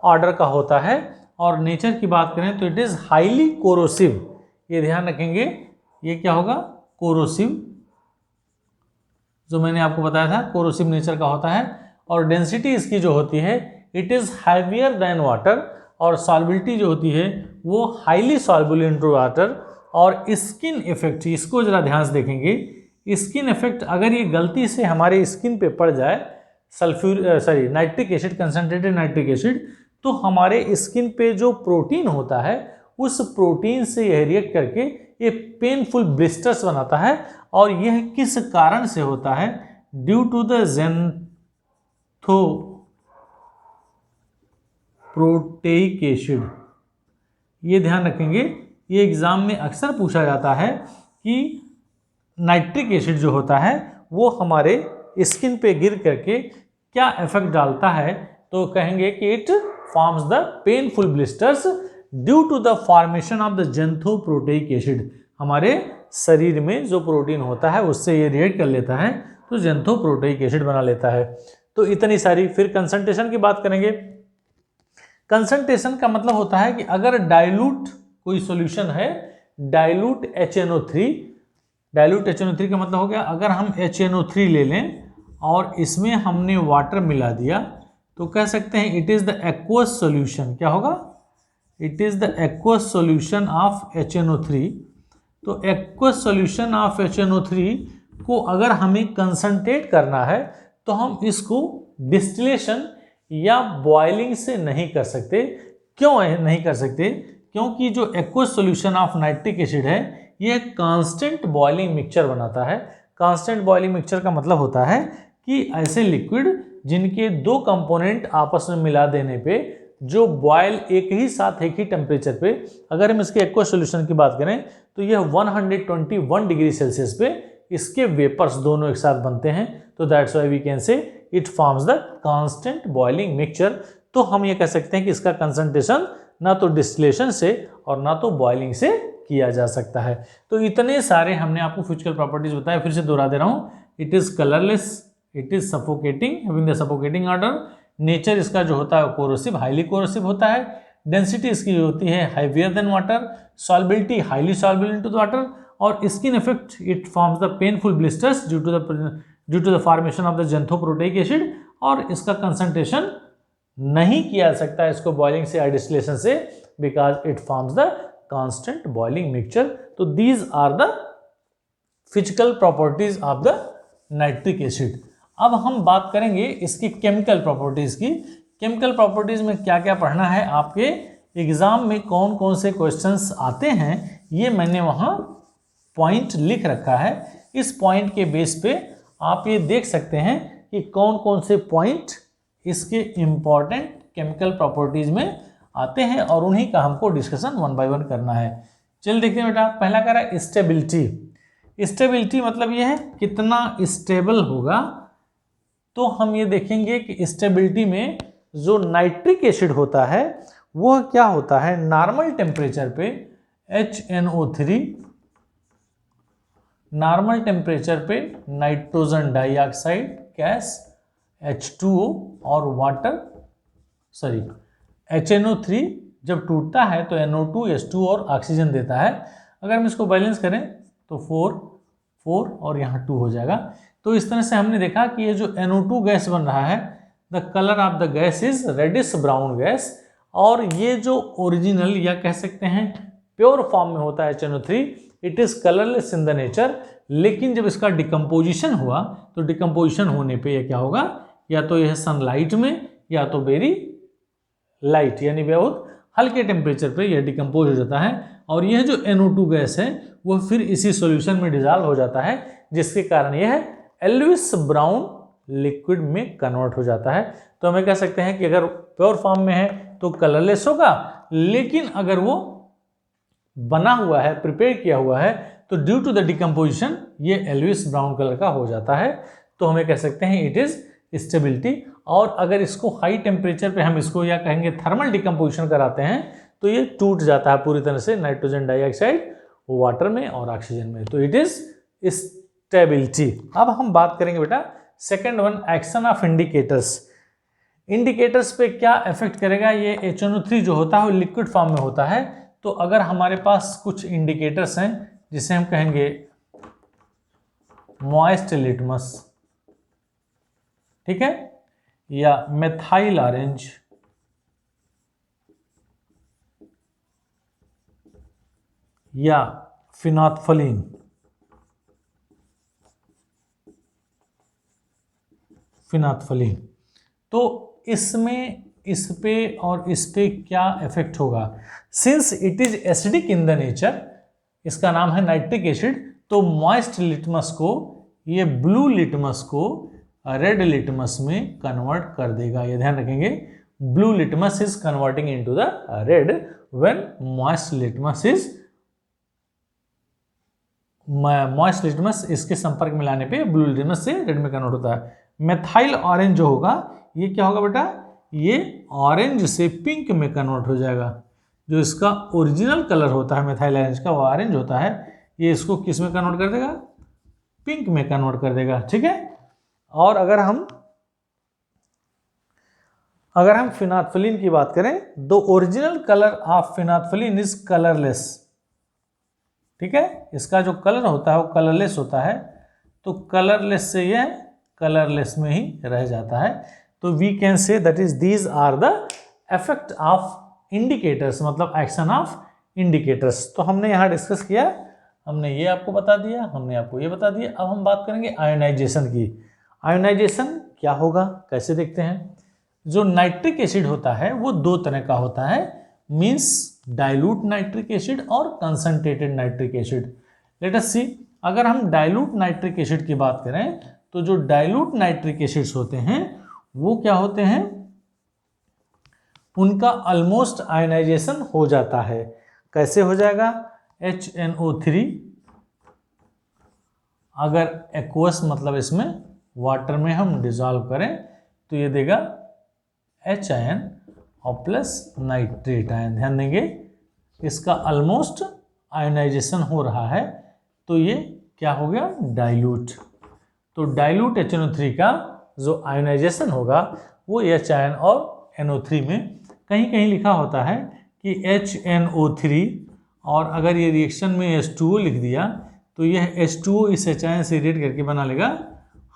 A: ऑर्डर का होता है। और नेचर की बात करें तो इट इज़ हाईली कोरोसिव। ये ध्यान रखेंगे, ये क्या होगा, कोरोसिव, जो मैंने आपको बताया था कोरोसिव नेचर का होता है। और डेंसिटी इसकी जो होती है it is heavier than water. और सॉल्युबिलिटी जो होती है वो हाईली सॉल्युबल इनटू वाटर। और स्किन इफेक्ट, इसको जरा ध्यान से देखेंगे, स्किन इफेक्ट अगर ये गलती से हमारे स्किन पे पड़ जाए, nitric acid, concentrated nitric acid, तो हमारे स्किन पे जो प्रोटीन होता है उस प्रोटीन से यह रिएक्ट करके ये पेनफुल ब्लिस्टर्स बनाता है। और यह किस कारण से होता है, due to the xanthoproteic acid. ये ध्यान रखेंगे, ये एग्जाम में अक्सर पूछा जाता है कि नाइट्रिक एसिड जो होता है वो हमारे स्किन पे गिर करके क्या इफेक्ट डालता है। तो कहेंगे कि it forms the painful blisters due to the formation of the xanthoproteic acid. हमारे शरीर में जो प्रोटीन होता है उससे ये रिएक्ट कर लेता है तो जेंथोप्रोटेइक एसिड बना लेता है। तो इतनी सारी। फिर कंसंट्रेशन की बात करेंगे। कंसंट्रेशन का मतलब होता है कि अगर डाइल्यूट कोई सॉल्यूशन है, डाइल्यूट HNO3, डाइल्यूट HNO3 का मतलब हो गया अगर हम HNO3 ले लें और इसमें हमने वाटर मिला दिया तो कह सकते हैं it is the aqueous solution. क्या होगा, it is the aqueous solution of HNO3। तो एक्वस सॉल्यूशन ऑफ HNO3 को अगर हमें कंसंट्रेट करना है तो हम इसको डिस्टिलेशन या बॉइलिंग से नहीं कर सकते। क्यों नहीं कर सकते? क्योंकि जो aqueous solution of nitric acid है ये कांस्टेंट बॉइलिंग मिक्सचर बनाता है। कांस्टेंट बॉइलिंग मिक्सचर का मतलब होता है कि ऐसे लिक्विड जिनके दो कंपोनेंट आपस में मिला देने पे जो बॉयल एक ही साथ एक ही टेम्परेचर पे, अगर हम इसके एक्वस सॉल्यूशन की बात करें तो यह 121 डिग्री सेल्सियस पे इसके वेपर्स दोनों एक साथ बनते हैं। तो that's why we can say it forms the constant boiling mixture. तो हम ये कह सकते हैं कि इसका कंसंट्रेशन ना तो डिस्टिलेशन से और ना तो बॉइलिंग से किया जा सकता है। तो इतने सारे हमने आपको फिजिकल प्रॉपर्टीज बताए, फिर से दोहरा दे रहा हूँ। It is colourless, it is suffocating, having the suffocating order. Nature इसका जो होता है कोरोसिव, हाईली कोरोसिव होता है। डेंसिटी इसकी जो होती है heavier than water. Solubility highly soluble into the water. और skin effect it forms the painful blisters due to the formation of the xanthoproteic acid. और इसका कंसंट्रेशन नहीं किया जा सकता है इसको बॉइलिंग से या डिस्टिलेशन से, because it forms the constant boiling mixture. तो these are the physical properties of the nitric acid. अब हम बात करेंगे इसकी केमिकल प्रॉपर्टीज की। केमिकल प्रॉपर्टीज में क्या क्या पढ़ना है, आपके एग्जाम में कौन कौन से क्वेश्चंस आते हैं, ये मैंने वहाँ पॉइंट लिख रखा है। इस पॉइंट के बेस पे आप ये देख सकते हैं कि कौन कौन से पॉइंट इसके इम्पॉर्टेंट केमिकल प्रॉपर्टीज में आते हैं और उन्हीं का हमको डिस्कशन वन बाय वन करना है। चलिए देखते हैं बेटा। पहला कह रहा है स्टेबिलिटी। स्टेबिलिटी मतलब ये है कितना स्टेबल होगा। तो हम ये देखेंगे कि स्टेबिलिटी में जो नाइट्रिक एसिड होता है वह क्या होता है, नॉर्मल टेम्परेचर पे HNO3, नॉर्मल टेम्परेचर पे नाइट्रोजन डाइऑक्साइड गैस H2O और वाटर, सॉरी HNO3 जब टूटता है तो NO2 H2 और ऑक्सीजन देता है। अगर हम इसको बैलेंस करें तो 4 और यहाँ 2 हो जाएगा। तो इस तरह से हमने देखा कि ये जो NO2 गैस बन रहा है, the colour of the gas is reddish brown gas. और ये जो ओरिजिनल या कह सकते हैं प्योर फॉर्म में होता है HNO3, it is colourless in the nature. लेकिन जब इसका डिकम्पोजिशन हुआ तो डिकम्पोजिशन होने पे ये क्या होगा, या तो यह सनलाइट में या तो वेरी लाइट यानी बहुत हल्के टेम्परेचर पे यह डिकम्पोज हो जाता है। और यह जो NO2 गैस है वह फिर इसी सॉल्यूशन में डिजॉल्व हो जाता है, जिसके कारण यह येलोइश ब्राउन लिक्विड में कन्वर्ट हो जाता है। तो हमें कह सकते हैं कि अगर प्योर फॉर्म में है तो कलरलेस होगा, लेकिन अगर वो बना हुआ है, प्रिपेयर किया हुआ है, तो ड्यू टू द डिकम्पोजिशन ये येलोइश ब्राउन कलर का हो जाता है। तो हमें कह सकते हैं इट इज स्टेबिलिटी। और अगर इसको हाई टेम्परेचर पे हम इसको या कहेंगे थर्मल डिकम्पोजिशन कराते हैं तो ये टूट जाता है पूरी तरह से नाइट्रोजन डाइऑक्साइड वाटर में और ऑक्सीजन में। तो इट इज स्टेबिलिटी। अब हम बात करेंगे बेटा second one, action of indicators. Indicators पे क्या इफेक्ट करेगा, ये HNO3 जो होता है वो लिक्विड फॉर्म में होता है। तो अगर हमारे पास कुछ इंडिकेटर्स हैं जिसे हम कहेंगे मॉइस्ट लिटमस, ठीक है, या मेथाइल ऑरेंज, या फिनोल्फथलीन, तो इसमें इस पे और इस पे क्या इफेक्ट होगा। Since it is acidic in the nature, इसका नाम है नाइट्रिक एसिड, तो मॉइस्ट लिटमस को ये ब्लू लिटमस को रेड लिटमस में कन्वर्ट कर देगा। ये ध्यान रखेंगे, blue litmus is converting into the red when moist litmus इसके संपर्क में लाने पे ब्लू लिटमस से रेड में कन्वर्ट होता है। मेथाइल ऑरेंज जो होगा ये क्या होगा बेटा, ये ऑरेंज से पिंक में कन्वर्ट हो जाएगा। जो इसका ओरिजिनल कलर होता है मेथाइल ऑरेंज का वो ऑरेंज होता है, ये इसको किस में कन्वर्ट कर देगा, पिंक में कन्वर्ट कर देगा, ठीक है। और अगर हम फिनोल्फथलीन की बात करें, the original colour of phenolphthalein is colourless, ठीक है, इसका जो कलर होता है वो कलरलेस होता है। तो कलरलेस से यह कलरलेस में ही रह जाता है। तो we can say that is these are the effect of indicators, मतलब एक्शन ऑफ इंडिकेटर्स। तो हमने यहाँ डिस्कस किया, हमने ये आपको बता दिया, हमने आपको ये बता दिया। अब हम बात करेंगे आयोनाइजेशन की। आयोनाइजेशन क्या होगा, कैसे देखते हैं। जो नाइट्रिक एसिड होता है वो दो तरह का होता है, मीन्स डाइल्यूट नाइट्रिक एसिड और concentrated nitric acid. Let us see, अगर हम डाइल्यूट नाइट्रिक एसिड की बात करें तो जो डाइल्यूट नाइट्रिक एसिड्स होते हैं वो क्या होते हैं, उनका ऑलमोस्ट आयनाइजेशन हो जाता है। कैसे हो जाएगा, HNO3 अगर एक्वस मतलब इसमें वाटर में हम डिजॉल्व करें तो ये देगा H आयन और प्लस नाइट्रेट आयन। ध्यान देंगे इसका ऑलमोस्ट आयनाइजेशन हो रहा है, तो ये क्या हो गया, डाइल्यूट। तो डाइल्यूट HNO3 का जो आयनाइजेशन होगा वो H आयन और NO3 में, कहीं कहीं लिखा होता है कि HNO3 और अगर ये रिएक्शन में H2O लिख दिया तो यह H2O इस H आयन से रिएक्ट करके बना लेगा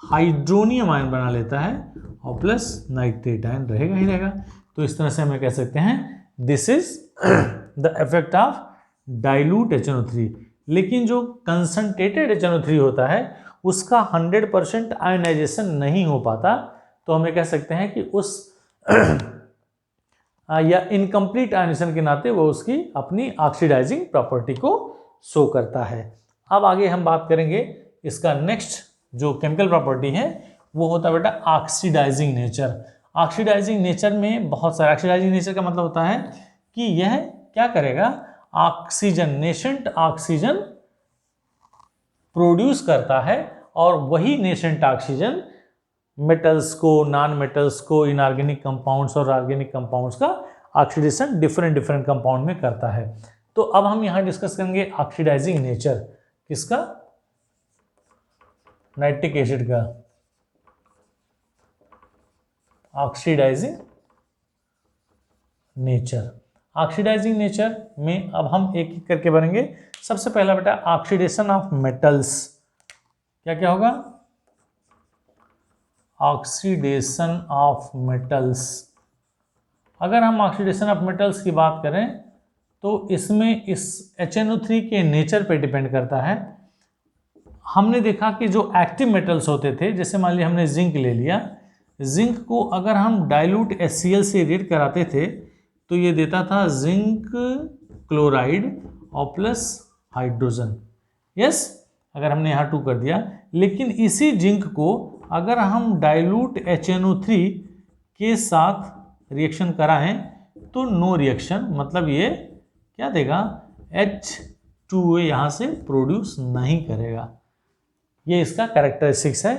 A: हाइड्रोनियम आयन बना लेता है और प्लस नाइट्रेट आयन रहेगा ही रहेगा। तो इस तरह से हमें कह सकते हैं this is the effect of dilute HNO3। लेकिन जो कंसंट्रेटेड HNO3 होता है उसका 100% आयनाइजेशन नहीं हो पाता, तो हमें कह सकते हैं कि उस या इनकम्प्लीट आयनाइजेशन के नाते वो उसकी अपनी ऑक्सीडाइजिंग प्रॉपर्टी को शो करता है। अब आगे हम बात करेंगे इसका नेक्स्ट जो केमिकल प्रॉपर्टी है वो होता है बेटा ऑक्सीडाइजिंग नेचर। ऑक्सीडाइजिंग नेचर में बहुत सारे, ऑक्सीडाइजिंग नेचर का मतलब होता है कि यह क्या करेगा, ऑक्सीजन, नेशेंट ऑक्सीजन प्रोड्यूस करता है और वही नेशेंट ऑक्सीजन मेटल्स को, नॉन मेटल्स को, इनऑर्गेनिक कंपाउंड्स और ऑर्गेनिक कंपाउंड्स का ऑक्सीडेशन डिफरेंट डिफरेंट कंपाउंड में करता है। तो अब हम यहाँ डिस्कस करेंगे ऑक्सीडाइजिंग नेचर किसका, नाइट्रिक एसिड का ऑक्सीडाइजिंग नेचर। ऑक्सीडाइजिंग नेचर में अब हम एक एक करके बनेंगे। सबसे पहला बेटा ऑक्सीडेशन ऑफ मेटल्स, क्या क्या होगा, ऑक्सीडेशन ऑफ मेटल्स। अगर हम ऑक्सीडेशन ऑफ मेटल्स की बात करें तो इसमें इस HNO3 के नेचर पे डिपेंड करता है। हमने देखा कि जो एक्टिव मेटल्स होते थे, जैसे मान लिया हमने जिंक ले लिया, जिंक को अगर हम डाइल्यूट HCl से रिएक्ट कराते थे तो ये देता था जिंक क्लोराइड और प्लस हाइड्रोजन। यस, अगर हमने यहाँ 2 कर दिया, लेकिन इसी जिंक को अगर हम डाइल्यूट HNO3 के साथ रिएक्शन कराएं तो नो रिएक्शन, मतलब ये क्या देगा, H2O यहाँ से प्रोड्यूस नहीं करेगा। ये इसका कैरेक्टरिस्टिक्स है।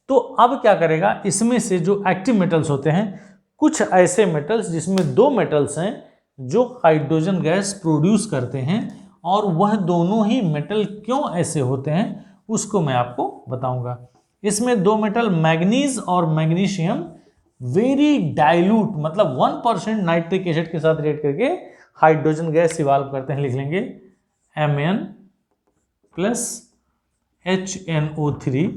A: तो अब क्या करेगा, इसमें से जो एक्टिव मेटल्स होते हैं, कुछ ऐसे मेटल्स जिसमें 2 मेटल्स हैं जो हाइड्रोजन गैस प्रोड्यूस करते हैं, और वह दोनों ही मेटल क्यों ऐसे होते हैं उसको मैं आपको बताऊंगा। इसमें 2 मेटल मैग्नीज और मैग्नीशियम वेरी डाइल्यूट, मतलब 1% नाइट्रिक एसिड के साथ रिएक्ट करके हाइड्रोजन गैस इवाल्व करते हैं। लिख लेंगे Mn प्लस HNO3,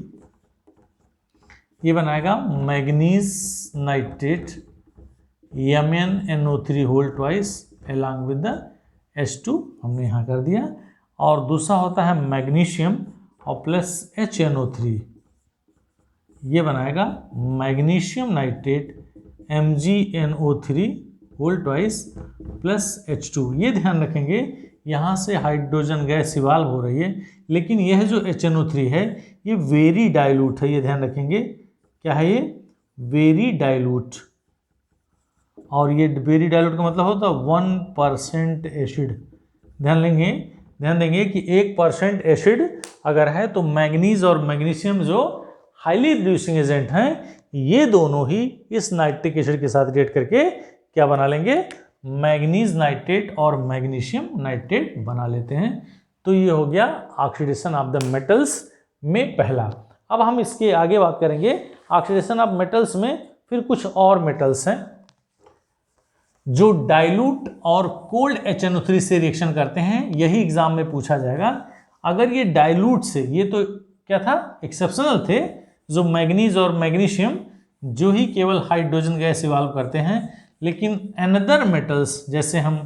A: ये बनाएगा manganese nitrate MnNO3 whole twice along with the H2, हमने यहाँ कर दिया। और दूसरा होता है मैग्नीशियम और प्लस HNO3, ये बनाएगा magnesium nitrate MgNO3 whole twice plus H2। ये ध्यान रखेंगे यहाँ से हाइड्रोजन गैस इवाल्व हो रही है, लेकिन यह जो HNO3 है ये वेरी डाइल्यूट है। ये ध्यान रखेंगे, क्या है ये, वेरी डाइल्यूट। और ये वेरी डाइल्यूट का मतलब होता है 1% एसिड। ध्यान देंगे कि 1% एसिड अगर है तो मैग्नीज और मैग्नीशियम जो हाईली रिड्यूसिंग एजेंट हैं, ये दोनों ही इस नाइट्रिक एसिड के साथ रिएक्ट करके क्या बना लेंगे, मैग्नीज नाइट्रेट और मैग्नीशियम नाइट्रेट बना लेते हैं। तो ये हो गया ऑक्सीडेशन ऑफ द मेटल्स में पहला। अब हम इसके आगे बात करेंगे ऑक्सीडेशन ऑफ मेटल्स में। फिर कुछ और मेटल्स हैं जो डाइल्यूट और कोल्ड HNO3 से रिएक्शन करते हैं। यही एग्जाम में पूछा जाएगा। अगर ये डाइल्यूट से, ये तो क्या था, एक्सेप्शनल थे, जो मैग्नीज और मैग्नीशियम जो ही केवल हाइड्रोजन गैस इवाल्व करते हैं, लेकिन अनदर मेटल्स जैसे हम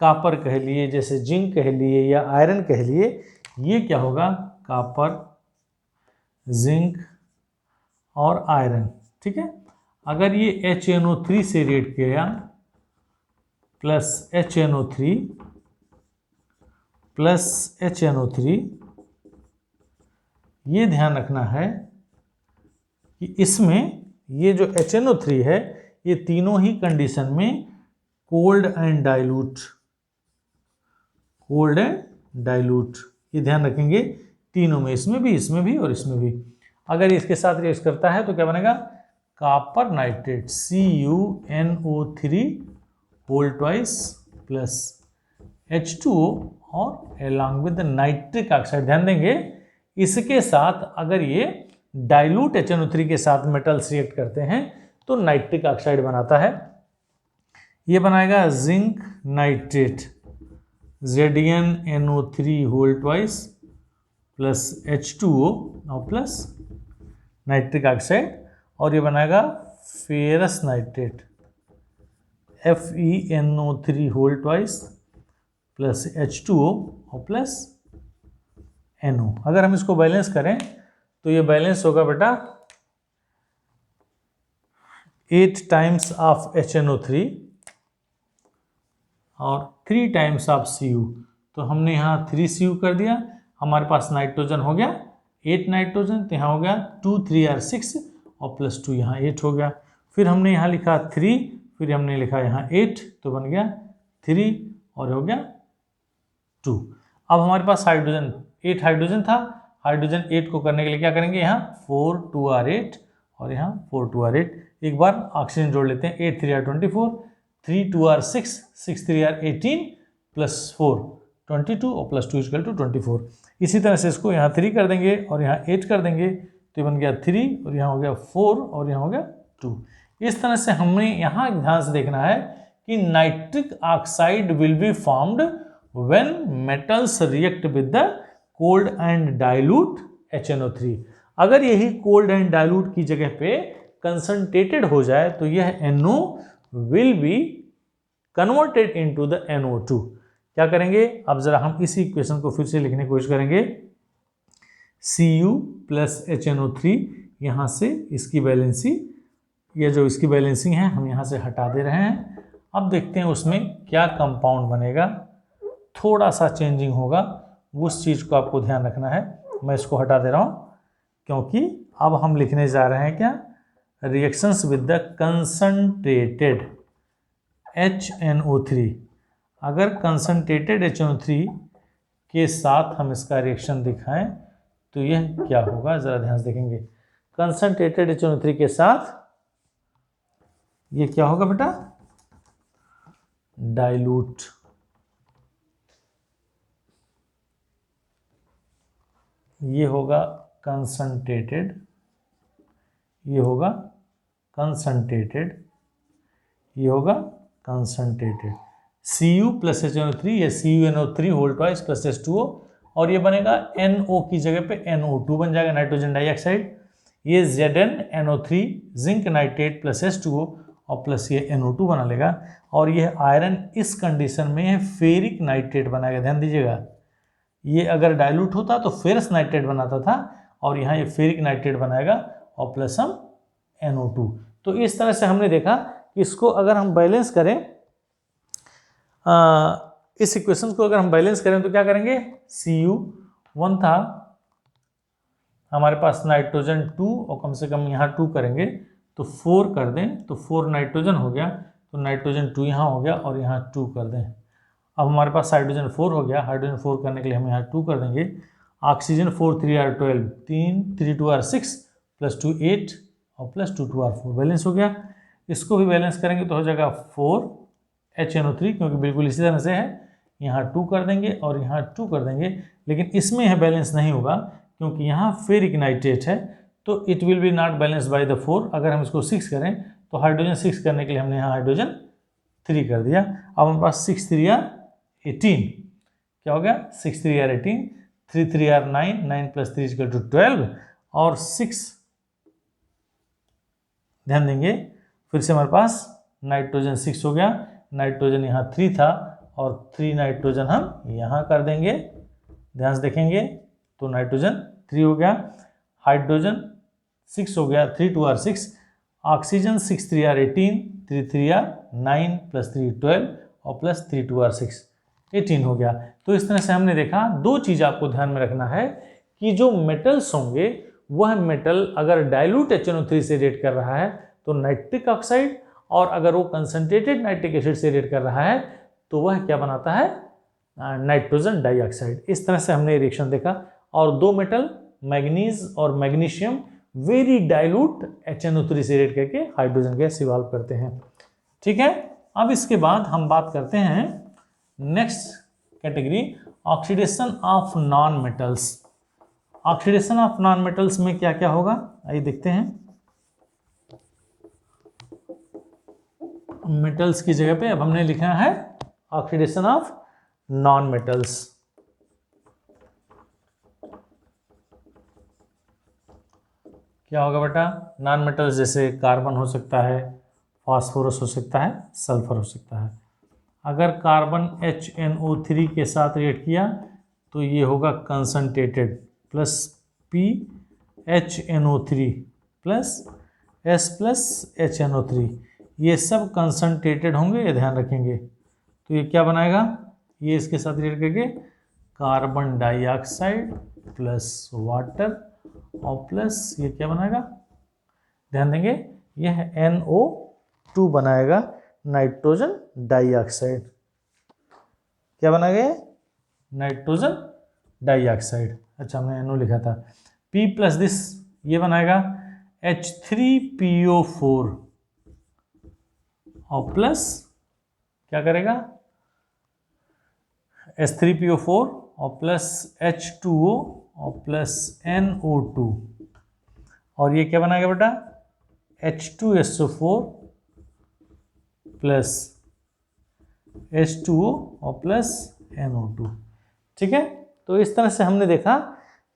A: कॉपर कह लिए, जैसे जिंक कह लिए या आयरन कह लिए, ये क्या होगा, कॉपर, जिंक और आयरन, ठीक है। अगर ये HNO3 से रिएक्ट किया प्लस HNO3 प्लस HNO3, ये ध्यान रखना है कि इसमें ये जो HNO3 है ये तीनों ही कंडीशन में cold and dilute, cold and dilute, ये ध्यान रखेंगे तीनों में, इसमें भी और इसमें भी। अगर इसके साथ रिएक्ट करता है तो क्या बनेगा, copper nitrate CuNO3 whole twice plus H2O और अलॉन्ग विद नाइट्रिक ऑक्साइड। ध्यान देंगे इसके साथ अगर ये डाइल्यूट HNO3 के साथ मेटल्स रिएक्ट करते हैं तो नाइट्रिक ऑक्साइड बनाता है। ये बनाएगा zinc nitrate ZnNO3 whole twice plus H2O और प्लस नाइट्रिक ऑक्साइड, और ये बनाएगा ferrous nitrate FeNO3 whole twice plus H2O और प्लस NO। अगर हम इसको बैलेंस करें तो ये बैलेंस होगा बेटा 8 टाइम्स ऑफ HNO3 और 3 टाइम्स ऑफ Cu। तो हमने यहाँ 3 Cu कर दिया, हमारे पास नाइट्रोजन हो गया 8 नाइट्रोजन, तो यहाँ हो गया 2 3 are 6 और प्लस 2 यहाँ 8 हो गया। फिर हमने यहाँ लिखा 3, फिर हमने लिखा यहाँ 8, तो बन गया 3 और हो गया 2। अब हमारे पास हाइड्रोजन 8 हाइड्रोजन था, हाइड्रोजन 8 को करने के लिए क्या करेंगे, यहाँ 4 2 are 8 और यहाँ 4 2 are 8। एक बार ऑक्सीजन जोड़ लेते हैं, 8 3 are 24, 3 2 are 6, 6 3 are 18 प्लस 4 22 और प्लस 2 इक्वल टू 24। इसी तरह से इसको यहाँ 3 कर देंगे और यहाँ 8 कर देंगे, तो बन गया 3 और यहाँ हो गया 4 और यहाँ हो गया 2। इस तरह से हमने यहाँ ध्यान से देखना है कि nitric oxide will be formed when metals react with the cold and dilute HNO3। अगर यही कोल्ड एंड डाइल्यूट की जगह पे कंसंट्रेटेड हो जाए तो यह NO will be converted into the NO2। क्या करेंगे, अब जरा हम इसी इक्वेशन को फिर से लिखने की कोशिश करेंगे। Cu प्लस HNO3, यहाँ से इसकी बैलेंसी, ये जो इसकी बैलेंसिंग है हम यहाँ से हटा दे रहे हैं। अब देखते हैं उसमें क्या कंपाउंड बनेगा, थोड़ा सा चेंजिंग होगा, उस चीज़ को आपको ध्यान रखना है। मैं इसको हटा दे रहा हूँ क्योंकि अब हम लिखने जा रहे हैं क्या, reactions with the concentrated HNO3। अगर कंसंट्रेटेड HNO3 के साथ हम इसका रिएक्शन दिखाएं तो यह क्या होगा, ज़रा ध्यान से देखेंगे। कंसंट्रेटेड HNO3 के साथ ये क्या होगा बेटा, डाइल्यूट। ये होगा कंसंट्रेटेड, ये होगा कंसंट्रेटेड, ये होगा कंसंट्रेटेड। Cu प्लस HNO3, ये CuNO3 whole twice plus H2O, और ये बनेगा NO की जगह पे NO2 बन जाएगा, नाइट्रोजन डाइऑक्साइड। ये ZnNO3 zinc nitrate plus H2O और प्लस ये NO2 बना लेगा, और यह आयरन इस कंडीशन में फेरिक नाइट्रेट बनाएगा। ध्यान दीजिएगा, ये अगर डाइल्यूट होता तो फेरस नाइट्रेट बनाता था, और यहाँ ये फेरिक नाइट्रेट बनाएगा और प्लस हम NO2। तो इस तरह से हमने देखा कि इसको अगर हम बैलेंस करें, इस इक्वेशन को अगर हम बैलेंस करें तो क्या करेंगे, Cu1 था हमारे पास, नाइट्रोजन 2 और कम से कम यहाँ 2 करेंगे तो 4 कर दें तो 4 नाइट्रोजन हो गया, तो नाइट्रोजन 2 यहाँ हो गया और यहाँ 2 कर दें। अब हमारे पास हाइड्रोजन 4 हो गया, हाइड्रोजन 4 करने के लिए हम यहाँ 2 कर देंगे। ऑक्सीजन 4 3 are 12, 3 2 are 6 प्लस 2 8 और प्लस 2 2 are 4, बैलेंस हो गया। इसको भी बैलेंस करेंगे तो हो जाएगा 4 HNO3, क्योंकि बिल्कुल इसी तरह से है, यहाँ 2 कर देंगे और यहाँ 2 कर देंगे। लेकिन इसमें यह बैलेंस नहीं होगा क्योंकि यहाँ फेरिक नाइट्रेट है, तो it will be not balance by the 4। अगर हम इसको 6 करें तो हाइड्रोजन 6 करने के लिए हमने यहाँ हाइड्रोजन 3 कर दिया। अब हमारे पास 6 3 are 18, क्या हो गया, 6 3 are 18, 3 3 are 9, 9 plus 3 equal to 12 और 6। ध्यान देंगे फिर से हमारे पास नाइट्रोजन 6 हो गया, नाइट्रोजन यहाँ 3 था और 3 नाइट्रोजन हम यहाँ कर देंगे। ध्यान से देखेंगे तो नाइट्रोजन 3 हो गया, हाइड्रोजन 6 हो गया, 3 2 are 6 oxygen 6 3 are 18, 3 3 are 9 plus 3 12 और प्लस 3 2 आर 6 18 हो गया। तो इस तरह से हमने देखा, दो चीज़ आपको ध्यान में रखना है कि जो मेटल्स होंगे वह मेटल अगर डाइल्यूट HNO3 से रिएक्ट कर रहा है तो नाइट्रिक ऑक्साइड, और अगर वो कंसंट्रेटेड नाइट्रिक एसिड से रिएक्ट कर रहा है तो वह क्या बनाता है, नाइट्रोजन डाइऑक्साइड। इस तरह से हमने रिएक्शन देखा। और दो मेटल मैग्नीज और मैग्नीशियम वेरी डाइल्यूट HNO3 से रिएक्ट करके हाइड्रोजन गैस इवॉल्व करते हैं। ठीक है, अब इसके बाद हम बात करते हैं next category, oxidation of non metals. Oxidation of non metals में क्या क्या होगा, आइए देखते हैं। मेटल्स की जगह पे अब हमने लिखा है ऑक्सीडेशन ऑफ नॉन मेटल्स। क्या होगा बेटा, नॉन मेटल्स जैसे कार्बन हो सकता है, फास्फोरस हो सकता है, सल्फर हो सकता है। अगर कार्बन HNO3 के साथ रिएक्ट किया तो ये होगा concentrated plus PHNO3 plus S plus HNO3, ये सब कंसंट्रेटेड होंगे, ये ध्यान रखेंगे। तो ये क्या बनाएगा, ये इसके साथ रिएक्ट करके कार्बन डाइऑक्साइड प्लस वाटर और प्लस ये क्या बनाएगा, ध्यान देंगे, यह NO2 बनाएगा, नाइट्रोजन डाइऑक्साइड। क्या बनाएगा ये, नाइट्रोजन डाइऑक्साइड। अच्छा, हमने NO लिखा था। P प्लस दिस ये बनाएगा H3PO4 और प्लस क्या करेगा, H3PO4 और प्लस H2O और प्लस NO2, और ये क्या बनाएगा बेटा, H2SO4 प्लस H2O और प्लस NO2। ठीक है, तो इस तरह से हमने देखा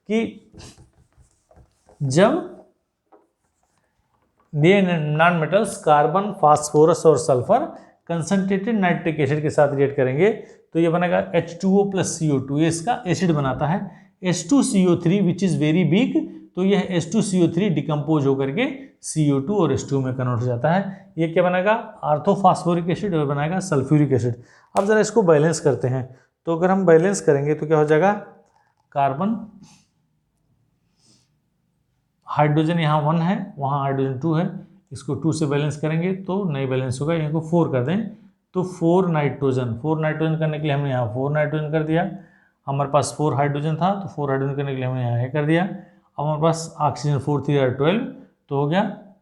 A: कि जब ये नॉन मेटल्स कार्बन, फास्फोरस और सल्फर कंसंट्रेटेड नाइट्रिक एसिड के साथ रिएक्ट करेंगे तो ये बनेगा H2O प्लस CO2, ये इसका एसिड बनाता है। H2CO3 which is very big, तो यह H2CO3 डिकम्पोज होकर के CO2 और H2 में कन्वर्ट हो जाता है। ये क्या बनाएगा, आर्थोफास्फोरिक एसिड, और बनाएगा सल्फ्यूरिक एसिड। अब जरा इसको बैलेंस करते हैं, तो अगर हम बैलेंस करेंगे तो क्या हो जाएगा, कार्बन, हाइड्रोजन यहाँ 1 है, वहाँ हाइड्रोजन 2 है, इसको 2 से बैलेंस करेंगे तो नहीं बैलेंस होगा, यहाँ को 4 कर दें तो 4 नाइट्रोजन करने के लिए हमने यहाँ 4 नाइट्रोजन कर दिया। हमारे पास 4 हाइड्रोजन था तो 4 हाइड्रोजन करने के लिए हमने यहाँ ये कर दिया। अब हमारे पास ऑक्सीजन 4 3 आर 12, तो हो गया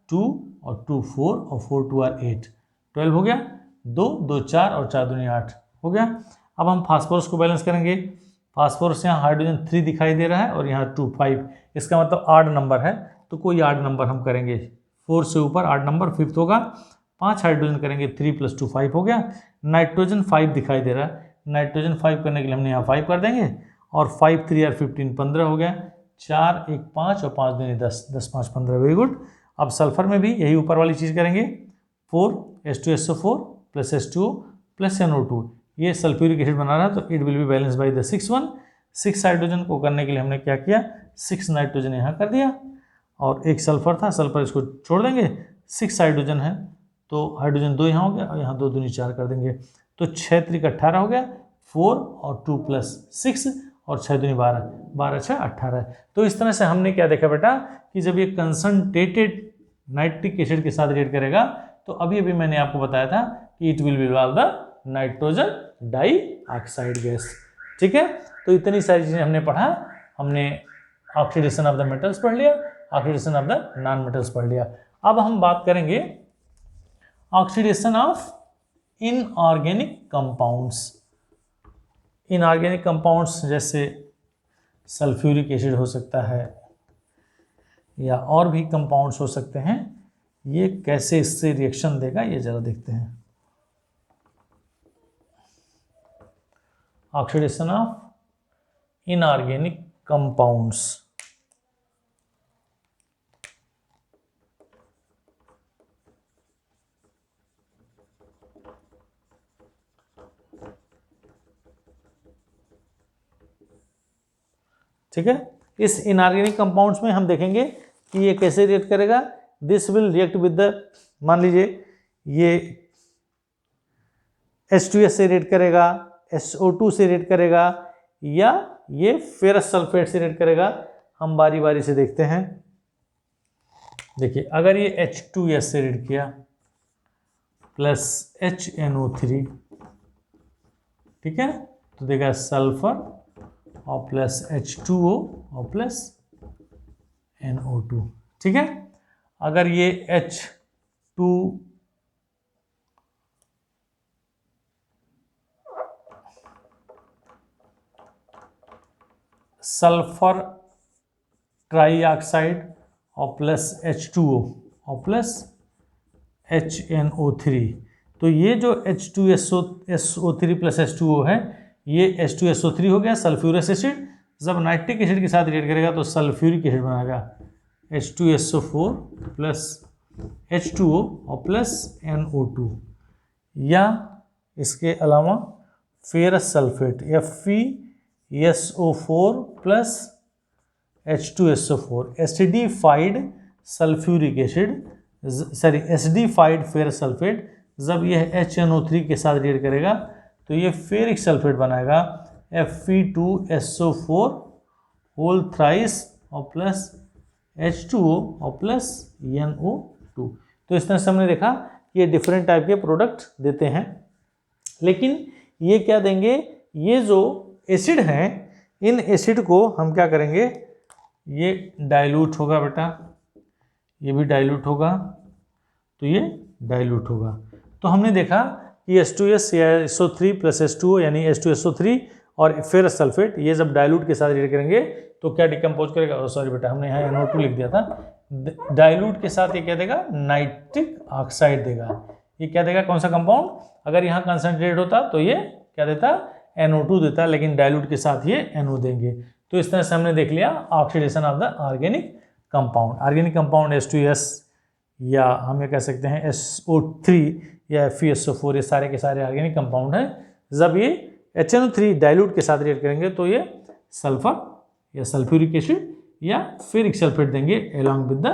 A: 2 और 2 4 और 4 2 आर 8, 12 हो गया, 2 2 4 और 4 दूनी 8 हो गया। अब हम फास्फोरस को बैलेंस करेंगे। फास्फोरस यहाँ हाइड्रोजन 3 दिखाई दे रहा है और यहाँ 2 5, इसका मतलब 8 नंबर है, तो कोई 8 नंबर हम करेंगे, 4 से ऊपर 8 नंबर, 5th होगा। 5 हाइड्रोजन करेंगे, 3 + 2 5 हो गया। नाइट्रोजन 5 दिखाई दे रहा है, नाइट्रोजन 5 करने के लिए हमने यहाँ 5 कर देंगे, और 5 3 आर 15, 15 हो गया। 4 1 5 और 5 दूनी 10, 10 5 15, वेरी गुड। अब सल्फर में भी यही ऊपर वाली चीज़ करेंगे, 4 H2SO4 plus H2O plus NO2, ये सल्फ्यूरिक एसिड बना रहा है, तो it will be balance by the 6 1। 6 hydrogen को करने के लिए हमने क्या किया, 6 नाइट्रोजन यहाँ कर दिया, और एक सल्फर था, सल्फर इसको छोड़ देंगे। 6 हाइड्रोजन है तो हाइड्रोजन 2 यहाँ हो गया, और यहाँ 2 दूनी 4 कर देंगे, तो 6 3 18 हो गया, 4 और 2 + 6 और 6 दूनी 12, 12 6 18 है। तो इस तरह से हमने क्या देखा बेटा कि जब ये कंसंट्रेटेड नाइट्रिक एसिड के साथ रिएक्ट करेगा तो अभी अभी मैंने आपको बताया था कि it will evolve the nitrogen dioxide gas. ठीक है, तो इतनी सारी चीज़ें हमने पढ़ा। हमने ऑक्सीडेशन ऑफ द मेटल्स पढ़ लिया, oxidation of the non metals पढ़ लिया। अब हम बात करेंगे oxidation of inorganic compounds. Inorganic compounds जैसे सल्फ्यूरिक एसिड हो सकता है या और भी कंपाउंड्स हो सकते हैं, ये कैसे इससे रिएक्शन देगा ये जरा देखते हैं। ऑक्सीडेशन ऑफ इनऑर्गेनिक कंपाउंड्स, ठीक है। इस इनऑर्गेनिक कंपाउंड्स में हम देखेंगे कि ये कैसे रिएक्ट करेगा। This will react with the, मान लीजिए ये H2S से रिएक्ट करेगा, SO2 से रिएक्ट करेगा, या ये फेरस सल्फेट से रिएक्ट करेगा। हम बारी बारी से देखते हैं। देखिए अगर ये H2S से रिएक्ट किया प्लस HNO3, ठीक है, तो देगा सल्फर और प्लस H2O और प्लस NO2, ठीक है। अगर ये H2 सल्फर ट्राईऑक्साइड और प्लस H2O और प्लस HNO3, तो ये जो H2SO3 प्लस H2O है, ये H2SO3 हो गया सल्फ्यूरस एसिड। जब नाइट्रिक एसिड के साथ रिएक्ट करेगा तो सल्फ्यूरिक एसिड बनाएगा H2SO4 प्लस H2O और प्लस NO2, या इसके अलावा ferrous sulphate FeSO4 plus H2SO4, acidified sulphuric acid, sorry acidified ferrous sulphate. जब यह HNO3 के साथ रिएक्ट करेगा तो ये फेरिक सल्फेट बनाएगा Fe2SO4 होल थ्राइस और प्लस H2O और प्लस NO2। तो इस तरह से हमने देखा कि ये डिफरेंट टाइप के प्रोडक्ट देते हैं, लेकिन ये क्या देंगे, ये जो एसिड हैं, इन एसिड को हम क्या करेंगे, ये डाइल्यूट होगा बेटा, ये भी डाइल्यूट होगा, तो ये डाइल्यूट होगा। तो हमने देखा कि H2S या SO3 प्लस H2O यानी H2SO3 और फेरस सल्फेट, ये जब डाइल्यूट के साथ रिएक्ट करेंगे तो क्या डिकम्पोज करेगा, सॉरी बेटा हमने यहाँ NO2 लिख दिया था। डाइल्यूट के साथ ये क्या देगा, नाइट्रिक ऑक्साइड देगा। ये क्या देगा, कौन सा कंपाउंड, अगर यहाँ कंसनट्रेट होता तो ये क्या देता, NO2 देता, लेकिन डाइल्यूट के साथ ये NO देंगे। तो इस तरह से हमने देख लिया oxidation of the organic compound. Organic compound H2S या हम ये कह सकते हैं SO3 या FeSO4, ये सारे के सारे ऑर्गेनिक कंपाउंड हैं। जब ये HNO3 डाइल्यूट के साथ रिएक्ट करेंगे तो ये सल्फर या सल्फ्यूरिक एसिड या फेरिक सल्फेट देंगे along with the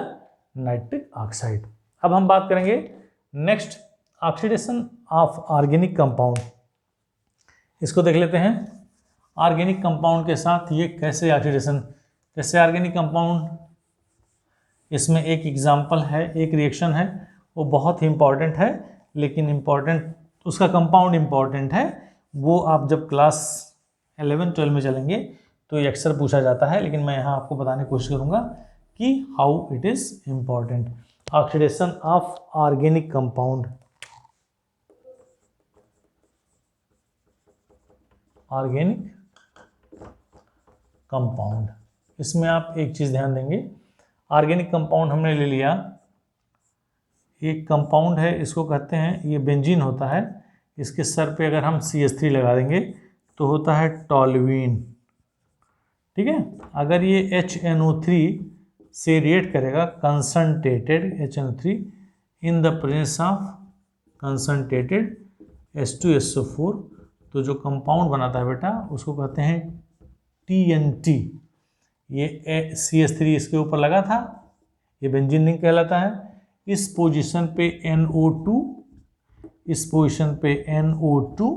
A: nitric oxide. अब हम बात करेंगे next, oxidation of organic compound. इसको देख लेते हैं। ऑर्गेनिक कंपाउंड के साथ ये कैसे ऑक्सीडेशन, जैसे ऑर्गेनिक कंपाउंड, इसमें एक एग्जाम्पल है, एक रिएक्शन है, वो बहुत ही इंपॉर्टेंट है, लेकिन इम्पॉर्टेंट उसका कंपाउंड इम्पॉर्टेंट है, वो आप जब क्लास 11-12 में चलेंगे तो ये अक्सर पूछा जाता है, लेकिन मैं यहाँ आपको बताने की कोशिश करूँगा कि how it is important. Oxidation of organic compound, organic compound, इसमें आप एक चीज़ ध्यान देंगे, ऑर्गेनिक कंपाउंड हमने ले लिया, एक कंपाउंड है, इसको कहते हैं, ये बेंजीन होता है, इसके सर पे अगर हम CH3 लगा देंगे तो होता है टॉल्यूइन, ठीक है। अगर ये HNO3 से रिएक्ट करेगा, concentrated HNO3 in the presence of concentrated H2SO4, तो जो कंपाउंड बनाता है बेटा उसको कहते हैं TNT। ये CH3 इसके ऊपर लगा था, ये बेंजीन रिंग कहलाता है। इस पोजीशन पे NO2, इस पोजीशन पे NO2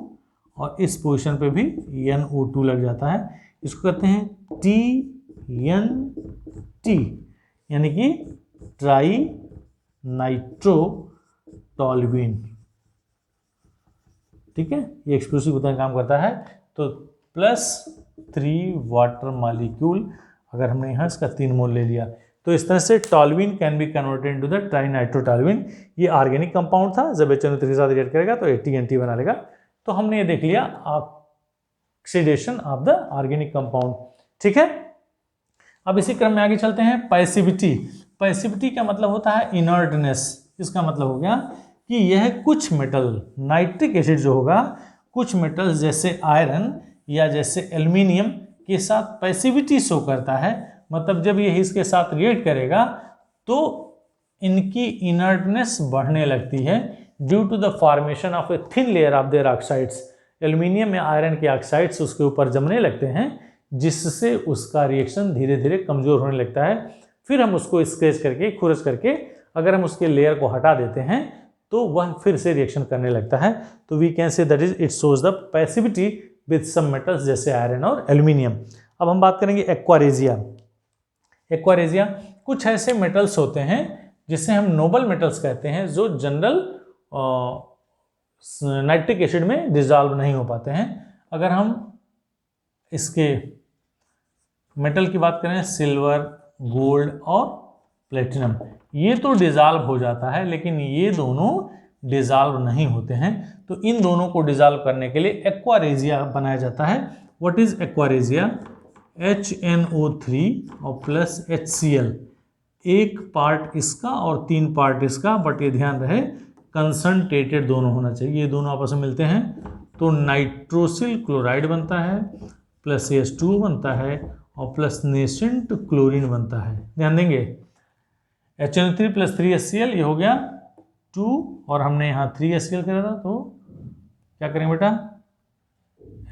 A: और इस पोजीशन पे भी NO2 लग जाता है। इसको कहते हैं TNT, यानी कि ट्राई नाइट्रो टॉल्यूइन, ठीक है। ये एक्सप्लोसिव होता है, काम करता है। तो +3 वाटर मॉलिक्यूल, अगर हमने यहाँ इसका 3 मोल ले लिया, तो इस तरह से toluene can be converted into the trinitrotoluene. ये ऑर्गेनिक कंपाउंड था, जब HNO3 के साथ रिएक्ट करेगा तो TNT बना लेगा। तो हमने ये देख लिया oxidation of the organic compound, ठीक है। अब इसी क्रम में आगे चलते हैं। पैसिविटी, पैसिविटी का मतलब होता है इनर्टनेस। इसका मतलब हो गया कि यह कुछ मेटल, नाइट्रिक एसिड जो होगा, कुछ मेटल्स जैसे आयरन या जैसे एल्युमिनियम के साथ पैसिविटी शो करता है। मतलब जब ये इसके साथ रिएक्ट करेगा तो इनकी इनर्टनेस बढ़ने लगती है due to the formation of a thin layer of their oxides. Aluminium या आयरन के ऑक्साइड्स उसके ऊपर जमने लगते हैं, जिससे उसका रिएक्शन धीरे धीरे कमज़ोर होने लगता है। फिर हम उसको स्क्रैच करके, खुरच करके अगर हम उसके लेयर को हटा देते हैं तो वह फिर से रिएक्शन करने लगता है। तो we can say that is it shows the passivity with some metals जैसे आयरन और एल्यूमिनियम। अब हम बात करेंगे एक्वारेजिया। एक्वारेजिया कुछ ऐसे मेटल्स होते हैं जिसे हम नोबल मेटल्स कहते हैं, जो जनरल नाइट्रिक एसिड में डिजॉल्व नहीं हो पाते हैं। अगर हम इसके मेटल की बात करें, सिल्वर, गोल्ड और प्लेटिनम, ये तो डिजॉल्व हो जाता है, लेकिन ये दोनों डिजॉल्व नहीं होते हैं। तो इन दोनों को डिजॉल्व करने के लिए एक्वारेजिया बनाया जाता है। What is aqua regia? HNO3 और प्लस HCl, एक पार्ट इसका और 3 पार्ट इसका, बट ये ध्यान रहे कंसंट्रेटेड दोनों होना चाहिए, ये दोनों आपस में मिलते हैं तो नाइट्रोसिल क्लोराइड बनता है, प्लस H2O बनता है और प्लस नेसेंट क्लोरीन बनता है। ध्यान देंगे HNO3 प्लस 3HCl, ये हो गया 2 और हमने यहाँ 3HCl करा था, तो क्या करेंगे बेटा?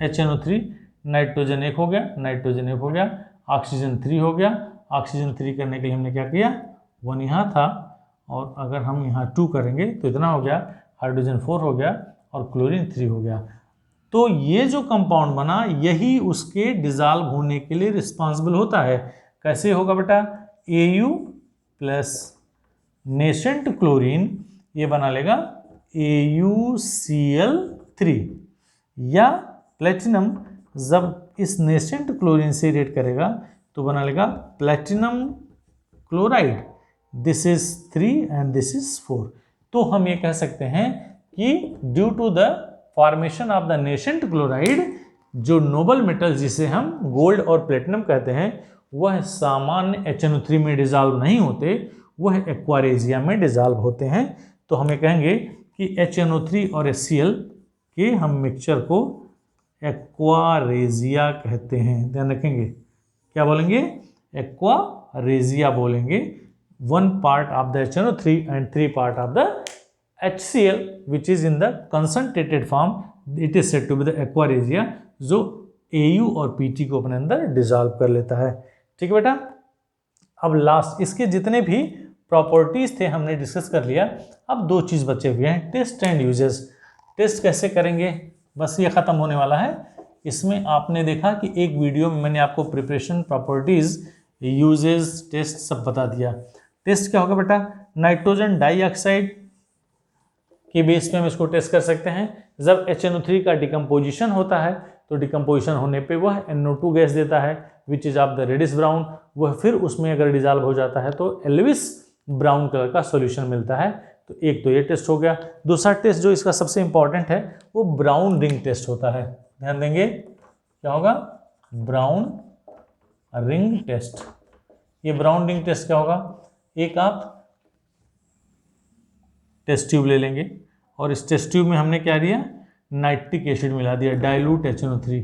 A: HNO3 नाइट्रोजन 1 हो गया, नाइट्रोजन 1 हो गया, ऑक्सीजन 3 हो गया। ऑक्सीजन 3 करने के लिए हमने क्या किया? 1 यहाँ था और अगर हम यहाँ 2 करेंगे तो इतना हो गया, हाइड्रोजन 4 हो गया और क्लोरीन 3 हो गया। तो ये जो कंपाउंड बना यही उसके डिजॉल्व होने के लिए रिस्पॉन्सिबल होता है। कैसे होगा बेटा? Au प्लस नेसेंट क्लोरीन ये बना लेगा AuCl3, या प्लेटिनम जब इस नेसेंट क्लोरीन से रिएक्ट करेगा तो बना लेगा platinum chloride. This is 3 and this is 4। तो हम ये कह सकते हैं कि due to the formation of the nascent chloride, जो नोबल मेटल जिसे हम गोल्ड और प्लेटिनम कहते हैं, वह सामान्य HNO3 में डिजॉल्व नहीं होते, वह एक्वारेजिया में डिजॉल्व होते हैं। तो हमें कहेंगे कि HNO3 और HCl के हम मिक्सचर को एक्वारेजिया कहते हैं। ध्यान रखेंगे, क्या बोलेंगे? एक्वारेजिया बोलेंगे। 1 part of the HNO3 and 3 part of the HCl which is in the concentrated form, it is said to be the aqua regia, जो Au और Pt को अपने अंदर डिजॉल्व कर लेता है। ठीक है बेटा। अब लास्ट इसके जितने भी प्रॉपर्टीज थे हमने डिस्कस कर लिया। अब 2 चीज़ बचे हुए हैं, टेस्ट एंड यूजेस। टेस्ट कैसे करेंगे? बस ये ख़त्म होने वाला है। इसमें आपने देखा कि एक वीडियो में मैंने आपको प्रिपरेशन, प्रॉपर्टीज, यूजेस, टेस्ट सब बता दिया। टेस्ट क्या होगा बेटा? नाइट्रोजन डाइऑक्साइड के बेस पे हम इसको टेस्ट कर सकते हैं। जब HNO3 का डिकम्पोजिशन होता है तो डिकम्पोजिशन होने पे वह NO2 गैस देता है which is of the reddish brown. वह फिर उसमें अगर डिजॉल्व हो जाता है तो एल्विस ब्राउन कलर का सॉल्यूशन मिलता है। तो एक तो ये टेस्ट हो गया। दूसरा टेस्ट जो इसका सबसे इंपॉर्टेंट है वो ब्राउन रिंग टेस्ट होता है। ध्यान देंगे, क्या होगा? Brown ring test. ये ब्राउन रिंग टेस्ट क्या होगा? एक आप टेस्ट ट्यूब ले लेंगे और इस टेस्ट ट्यूब में हमने क्या दिया? नाइट्रिक एसिड मिला दिया, डाइल्यूट HNO3।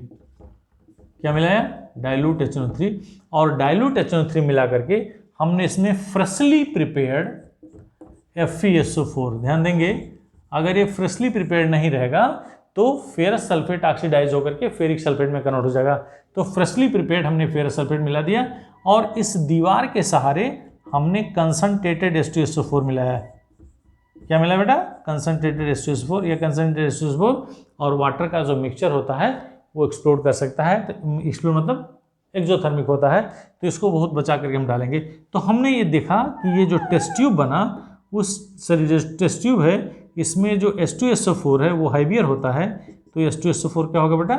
A: क्या मिलाया? Dilute HNO3। और डाइल्यूट HNO3 मिला करके हमने इसमें फ्रेशली प्रिपेयर्ड FeSO4। ध्यान देंगे, अगर ये फ्रेशली प्रिपेयर्ड नहीं रहेगा तो फेरस सल्फेट ऑक्सीडाइज होकर के फेरिक सल्फेट में कन्वर्ट हो जाएगा। तो फ्रेशली प्रिपेयर्ड हमने फेरस सल्फेट मिला दिया और इस दीवार के सहारे हमने कंसंट्रेटेड H2SO4 मिलाया। क्या मिला बेटा? Concentrated H2SO4। या कंसंट्रेटेड H2SO4 और वाटर का जो मिक्सचर होता है वो एक्सप्लोड कर सकता है। तो एक्सप्लोड मतलब एक्सोथर्मिक होता है, तो इसको बहुत बचा करके हम डालेंगे। तो हमने ये देखा कि ये जो टेस्ट ट्यूब बना, उस जो टेस्ट ट्यूब है इसमें जो H2SO4 है वो हाइवियर होता है। तो H2SO4 क्या होगा बेटा?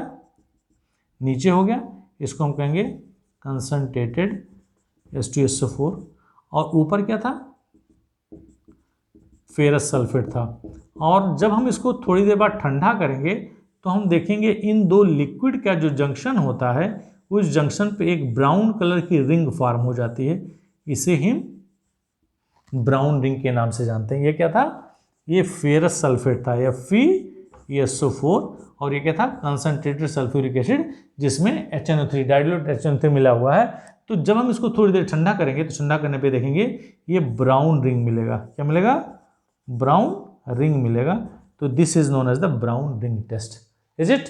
A: नीचे हो गया। इसको हम कहेंगे कंसंट्रेटेड H2SO4। और ऊपर क्या था? फेरस सल्फेट था। और जब हम इसको थोड़ी देर बाद ठंडा करेंगे तो हम देखेंगे इन 2 लिक्विड का जो जंक्शन होता है उस जंक्शन पे एक ब्राउन कलर की रिंग फॉर्म हो जाती है। इसे हम ब्राउन रिंग के नाम से जानते हैं। ये क्या था? ये फेरस सल्फेट था, FeSO4। और ये क्या था? कंसंट्रेटेड सल्फ्यूरिक एसिड, जिसमें HNO3 डाइल्यूट HNO3 मिला हुआ है। तो जब हम इसको थोड़ी देर ठंडा करेंगे तो ठंडा करने पे देखेंगे ये ब्राउन रिंग मिलेगा। क्या मिलेगा? ब्राउन रिंग मिलेगा। तो this is known as the brown ring test, is it?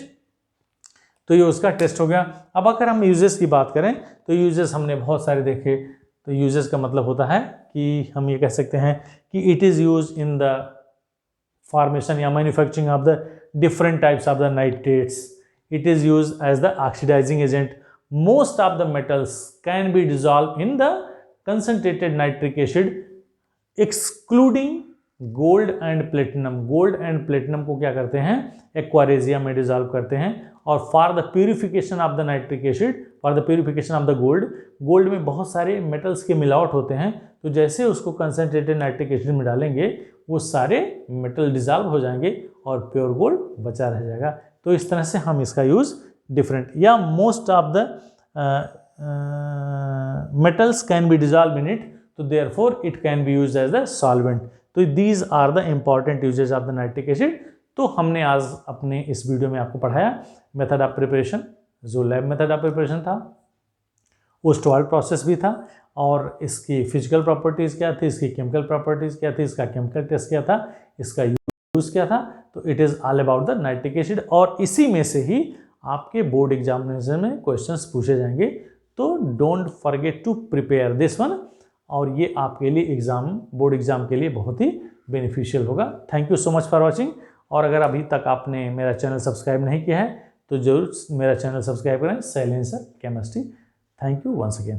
A: तो ये उसका टेस्ट हो गया। अब अगर हम यूजेस की बात करें तो यूजेस हमने बहुत सारे देखे। तो यूजेस का मतलब होता है कि हम ये कह सकते हैं कि it is use in the formation या manufacturing of the different types of the nitrates. It is used as the oxidizing agent. Most of the metals can be dissolved in the concentrated nitric acid excluding gold and platinum. Gold and platinum को क्या करते हैं, aqua regia में dissolve करते हैं. और for the purification of the nitric acid, for the purification of the gold, gold में बहुत सारे मेटल्स के मिलावट होते हैं, तो जैसे उसको कंसनट्रेटेड नाइट्रिक एसिड में डालेंगे वो सारे मेटल डिजॉल्व हो जाएंगे और प्योर गोल्ड बचा रह जाएगा. तो इस तरह से हम इसका यूज़ डिफरेंट, या most of the metals can be dissolve in it, तो therefore it can be used as the solvent. तो these are the important usages of the nitric acid. तो हमने आज अपने इस वीडियो में आपको पढ़ाया मेथड ऑफ प्रिपरेशन, जो लैब मेथड ऑफ प्रिपरेशन था, वो स्टॉल्ड प्रोसेस भी था, और इसकी फिजिकल प्रॉपर्टीज़ क्या थी, इसकी केमिकल प्रॉपर्टीज़ क्या थी, इसका केमिकल टेस्ट क्या था, इसका यूज़ क्या था. तो it is all about the nitric acid, और इसी में से ही आपके बोर्ड एग्जामिनेशन में क्वेश्चंस पूछे जाएंगे. तो don't forget to prepare this one, और ये आपके लिए एग्ज़ाम, बोर्ड एग्ज़ाम के लिए बहुत ही बेनिफिशियल होगा. Thank you so much for watching. और अगर अभी तक आपने मेरा चैनल सब्सक्राइब नहीं किया है तो ज़रूर मेरा चैनल सब्सक्राइब करें, silencer chemistry. Thank you once again.